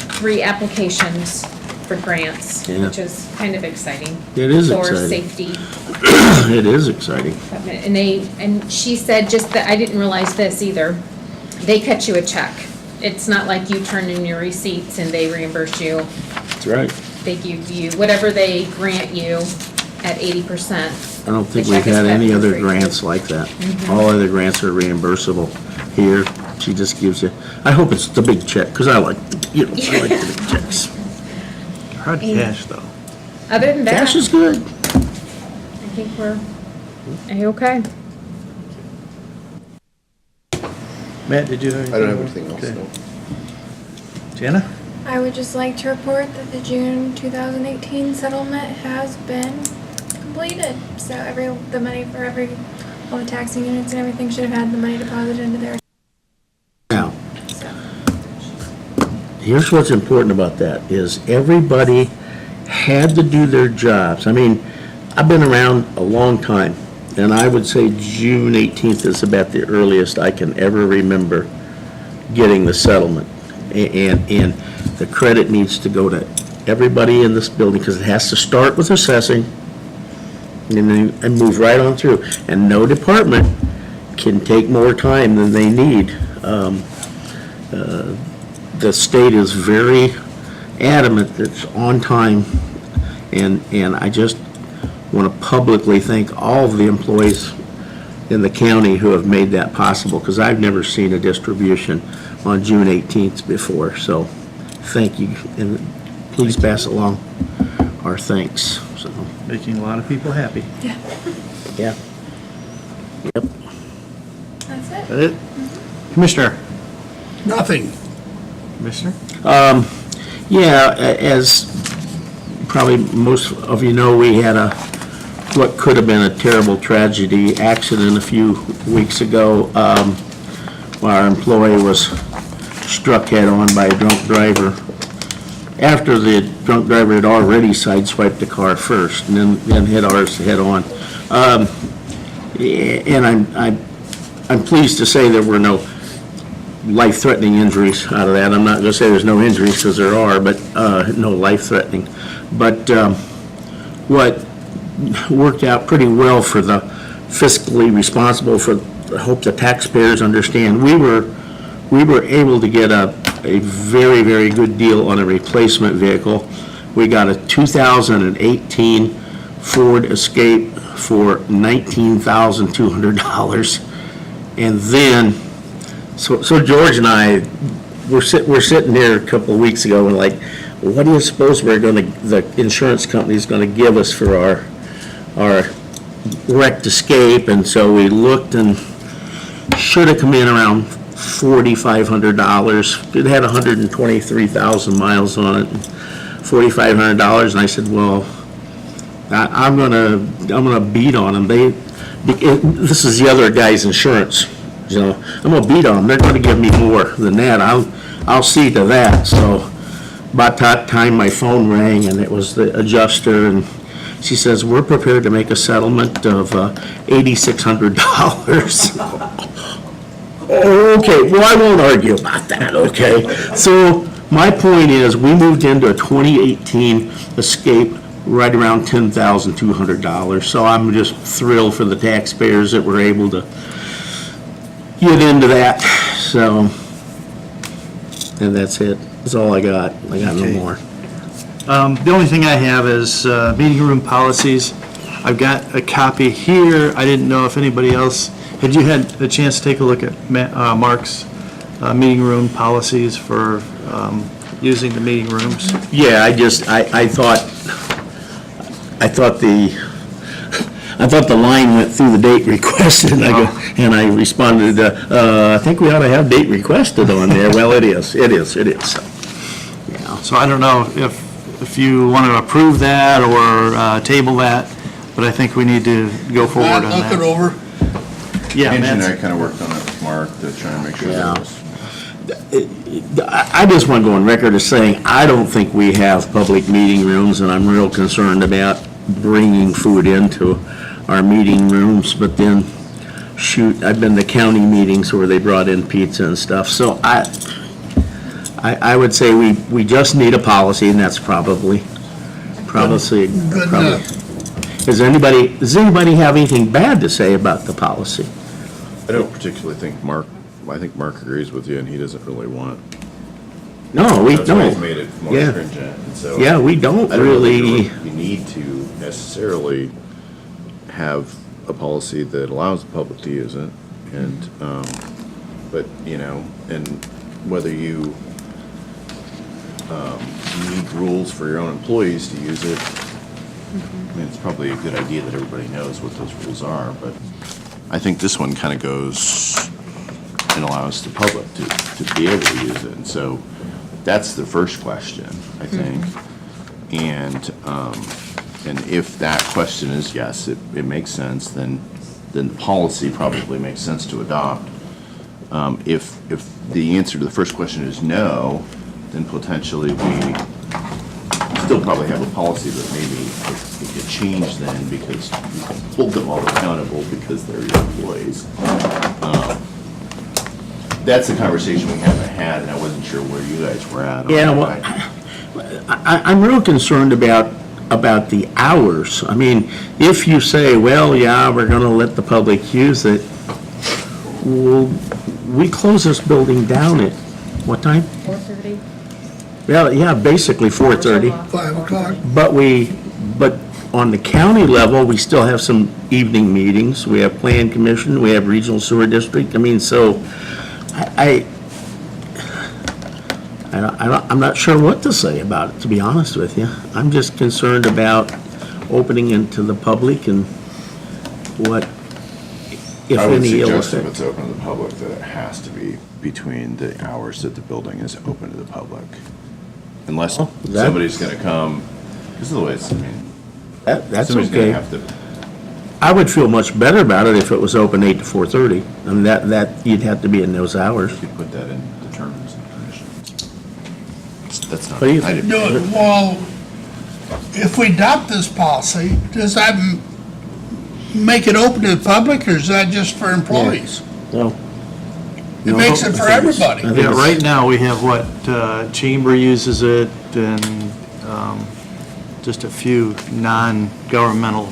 3 applications for grants, Yeah. which is kind of exciting. It is For exciting. safety. It is exciting. And she said just that, I didn't realize this either, they cut you a check. It's not like you turn in your receipts and they reimburse you. That's right. They give you, whatever they grant you at 80%. I don't think The we've check is had any cut other free. grants like that. All other grants are reimbursable. Here, she just gives you, I hope it's the big check, because I like the big checks. Hard cash, though. Other than that, Cash is good. I think we're A-okay. Matt, did you have anything? I don't have anything else, Okay. no. Jana? I would just like to report that the June 2018 settlement has been completed. So the money for all the taxing units and everything should have had the money deposited into their, Now, so. here's what's important about that, is everybody had to do their jobs. I mean, I've been around a long time, and I would say June 18th is about the earliest I can ever remember getting the settlement. And the credit needs to go to everybody in this building, because it has to start with assessing and move right on through. And no department can take more time than they need. The state is very adamant that it's on time, and I just want to publicly thank all of the employees in the county who have made that possible, because I've never seen a distribution on June 18th before. So thank you, and please pass along our thanks. So, Making a lot of people happy. Yeah, yeah. Yep. that's it. That it? Commissioner? Nothing. Commissioner? Yeah, as probably most of you know, we had what could have been a terrible tragedy accident a few weeks ago. Our employee was struck head-on by a drunk driver, after the drunk driver had already sideswiped the car first, and then hit ours head-on. And I'm pleased to say there were no life-threatening injuries out of that. I'm not going to say there's no injuries, because there are, but no life-threatening. But what worked out pretty well for the fiscally responsible, for, I hope the taxpayers understand, we were able to get a very, very good deal on a replacement vehicle. We got a 2018 Ford Escape for $19,200. And then, so George and I, we're sitting there a couple of weeks ago, and like, what do you suppose the insurance company's gonna give us for our wrecked Escape? And so we looked, and should have come in around $4,500. It had 123,000 miles on it, $4,500. And I said, well, I'm gonna beat on them. This is the other guy's insurance. You know, I'm gonna beat on them. They're gonna give me more than that. I'll see to that. So about that time, my phone rang, and it was the adjuster, and she says, we're prepared to make a settlement of $8,600. Okay, well, I won't argue about that, okay? So my point is, we moved into a 2018 Escape right around $10,200. So I'm just thrilled for the taxpayers that were able to get into that. So, and that's it. That's all I got. I got no more. The only thing I have is meeting room policies. I've got a copy here. I didn't know if anybody else, had you had a chance to take a look at Mark's meeting room policies for using the meeting rooms? Yeah, I thought the line went through the date requested, and I responded, I think we ought to have date requested on there. Well, it is. Yeah. So I don't know if you want to approve that or table that, but I think we need to go forward on Look it that. over. Yeah, Angie and I Matt's- kind of worked on it with Mark to try and make sure that it was. I just want to go on record as saying, I don't think we have public meeting rooms, and I'm real concerned about bringing food into our meeting rooms, but then, shoot, I've been to county meetings where they brought in pizza and stuff, so I would say we just need a policy, and that's probably. Good enough. Does anybody have anything bad to say about the policy? I don't particularly think I think Mark agrees with you, and he doesn't really want. No, we That's why he's don't. made it more Yeah. stringent, and so. Yeah, we don't I don't know that really. you need to necessarily have a policy that allows the public to use it, and, but, and whether you need rules for your own employees to use it, I mean, it's probably a good idea that everybody knows what those rules are, but I think this one kind of goes and allows the public to be able to use it, and so that's the first question, I think. And if that question is yes, it makes sense, then the policy probably makes sense to adopt. If the answer to the first question is no, then potentially we still probably have a policy that maybe it could change then, because you can hold them all accountable because they're your employees. that's the conversation we haven't had, and I wasn't sure where you guys were at. Yeah, well, I'm real concerned about the hours. I mean, if you say, well, yeah, we're gonna let the public use it, well, we close this building down at what time? 4:30? Well, yeah, basically 4:30. 5 o'clock. But on the county level, we still have some evening meetings. We have Plan Commission, we have Regional Sewer District. I mean, so I'm not sure what to say about it, to be honest with you. I'm just concerned about opening it to the public and what, if I would any, ill suggest if effect. it's open to the public, that it has to be between the hours that the building is open to the public. Unless that- somebody's gonna come, because otherwise, I mean, That's somebody's gonna okay. have to. I would feel much better about it if it was open 8 to 4:30. I mean, that, you'd have to be in those hours. You could put that in the terms and conditions. That's not. What do you I think? didn't- Well, if we adopt this policy, does that make it open to the public, or is that just for employees? No. It makes it for everybody. I think Yeah, it's- right now, we have what, Chamber uses it, and just a few non-governmental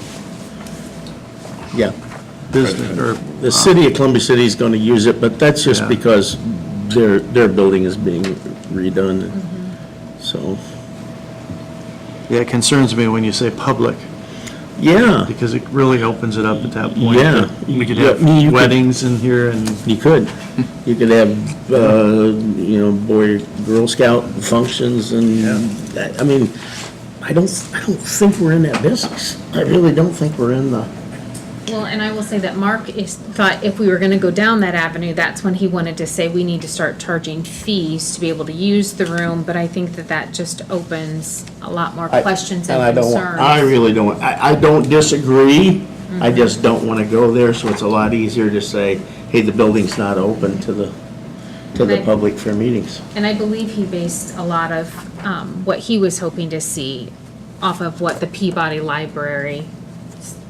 Yeah. business, or, The city of Columbia City is going to use it, but that's just Yeah. because their building is being redone, so, yeah, it concerns me when you say public, yeah, because it really opens it up at that point. Yeah. that We could Yeah, have you could- weddings in here, and you could. You could have, Boy, Girl Scout functions and, I mean, I don't think we're in that business. I really don't think we're in the, Well, and I will say that Mark thought if we were gonna go down that avenue, that's when he wanted to say we need to start charging fees to be able to use the room, but I think that just opens a lot more questions and I concerns. really don't, I don't disagree. I just don't want to go there, so it's a lot easier to say, hey, the building's not open to the Right. public for meetings. And I believe he based a lot of what he was hoping to see off of what the Peabody Library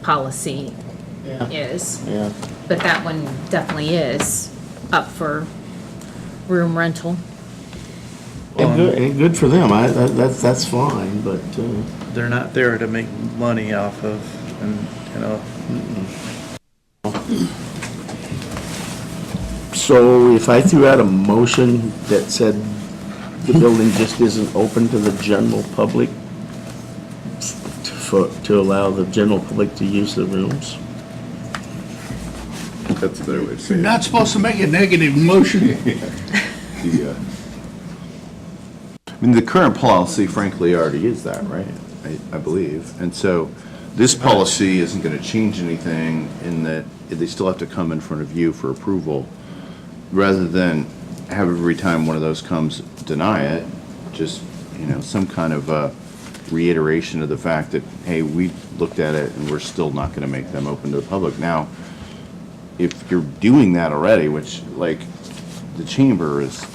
policy is. Yeah. But that one definitely is up for room rental. And good for them, that's fine, but, they're not there to make money off of, and, so if I threw out a motion that said the building just isn't open to the general public, to allow the general public to use the rooms? That's a better way to say You're it. not supposed to make a negative motion. Yeah. I mean, the current policy frankly already is that, right? I believe. And so this policy isn't going to change anything in that they still have to come in front of you for approval, rather than have every time one of those comes, deny it, just, some kind of reiteration of the fact that, hey, we looked at it and we're still not going to make them open to the public. Now, if you're doing that already, which, like, the chamber is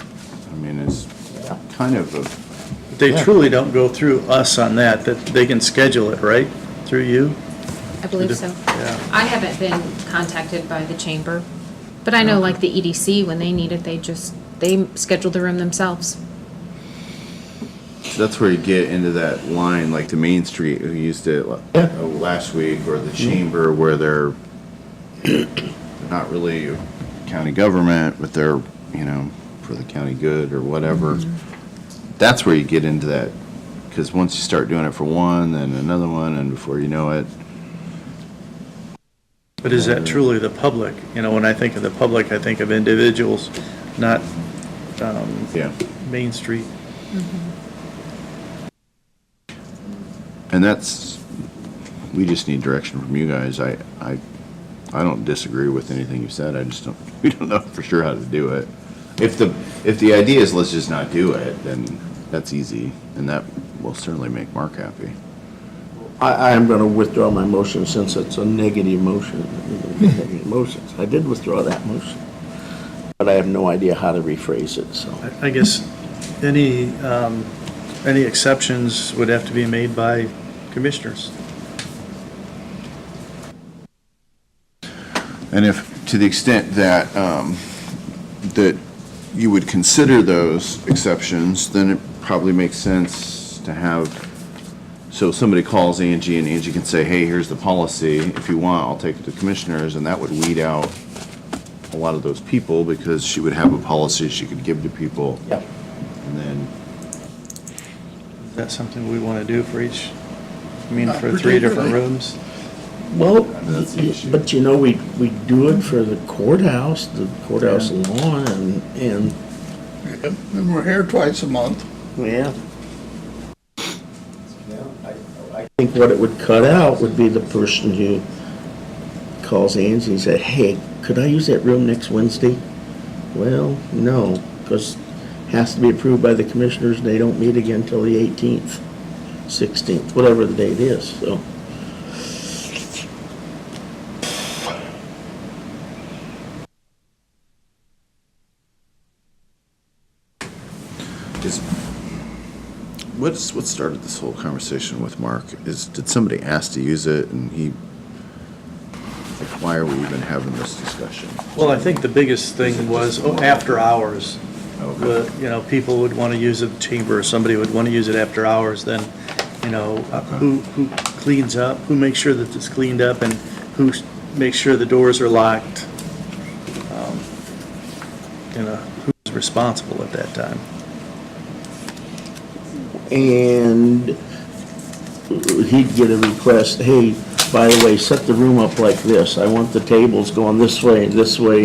kind of a, they truly don't go through us on that they can schedule it, right, through you? I believe so. Yeah. I haven't been contacted by the chamber, but I know like the EDC, when they need it, they schedule the room themselves. that's where you get into that line, like the Main Street, who used it last week, or the chamber, where they're not really a county government, but they're, for the county good or whatever. That's where you get into that, because once you start doing it for one, then another one, and before you know it. But is that truly the public? When I think of the public, I think of individuals, not Yeah. Main Street. And we just need direction from you guys. I don't disagree with anything you said, we don't know for sure how to do it. If the idea is let's just not do it, then that's easy, and that will certainly make Mark happy. I am going to withdraw my motion since it's a negative motion. Motions. I did withdraw that motion, but I have no idea how to rephrase it, so. I guess any exceptions would have to be made by commissioners. And if, to the extent that, that you would consider those exceptions, then it probably makes sense to have, so somebody calls Angie and Angie can say, hey, here's the policy. If you want, I'll take it to commissioners, and that would weed out a lot of those people because she would have a policy she could give to people. Yep. And then, Is that something we want to do for each, I mean, Not for 3 different particularly. rooms? Well, that's the issue. but you know, we do it for the courthouse lawn, and, And we're here twice a month. yeah. I think what it would cut out would be the person who calls Angie and says, hey, could I use that room next Wednesday? Well, no, because it has to be approved by the commissioners, and they don't meet again until the 18th, 16th, whatever the date is, so. what started this whole conversation with Mark did somebody ask to use it and he, like, why are we even having this discussion? Well, I think the biggest thing was after hours. Okay. You know, people would want to use the chamber, or somebody would want to use it after hours, then, you know, who cleans up, who makes sure that it's cleaned up, and who makes sure the doors are locked. You know, who's responsible at that time? And he'd get a request, hey, by the way, set the room up like this. I want the tables going this way,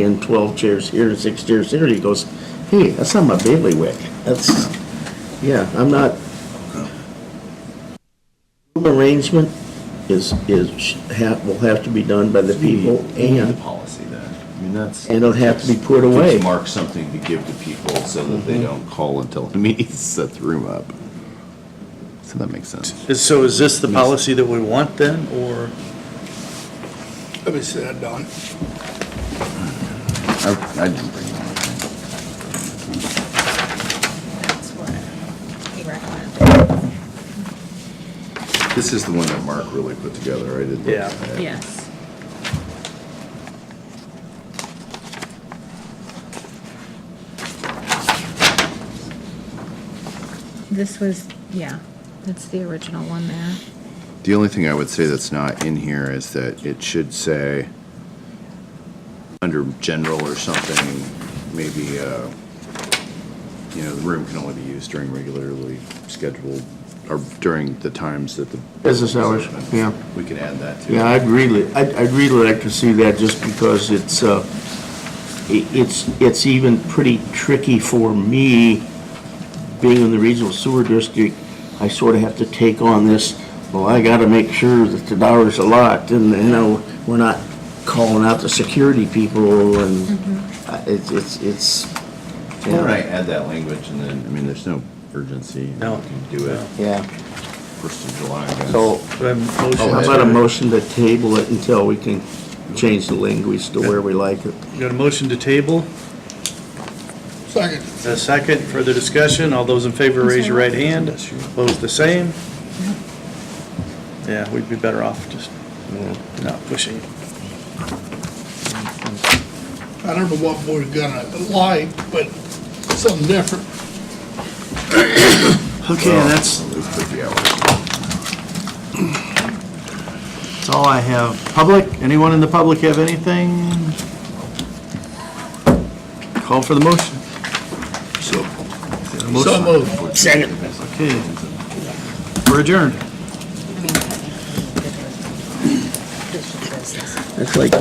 and 12 chairs here, and 6 chairs here. He goes, hey, that's not my bailiwick. That's, yeah, I'm not. Room arrangement will have to be done by the people, We need the and policy then. I mean, that's. it'll have to be put away. Gives Mark something to give to people so that they don't call until the meeting to set the room up. So that makes sense. So is this the policy that we want then, or? Let me see that, Don. I didn't bring it on. That's what he recommended. This is the one that Mark really put together, I did. Yeah. Yes. This was, yeah, that's the original one there. The only thing I would say that's not in here is that it should say, under general or something, maybe, you know, the room can only be used during regularly scheduled, or during the times that the. Business hours, yeah. We can add that too. Yeah, I'd really like to see that, just because it's even pretty tricky for me, being in the regional sewer district. I sort of have to take on this, well, I gotta make sure that the doors are locked, and, you know, we're not calling out the security people, and it's. Why don't I add that language and then, I mean, there's no urgency. No. We can do it Yeah, 1st of July, I guess. so, Do I have a motion? how about a motion to table it until we can change the language to where we like it? Got a motion to table? Second. A second, further discussion, all those in favor raise your right hand, opposed the same. Yeah, we'd be better off just not pushing. I don't know what we're gonna like, but something different. Okay, and that's At least 50 hours. all I have. Public, anyone in the public have anything? Call for the motion. So moved. Second. Okay. We're adjourned. That's like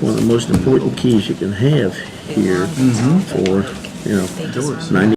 one of the most important keys you can have here for, you know, 90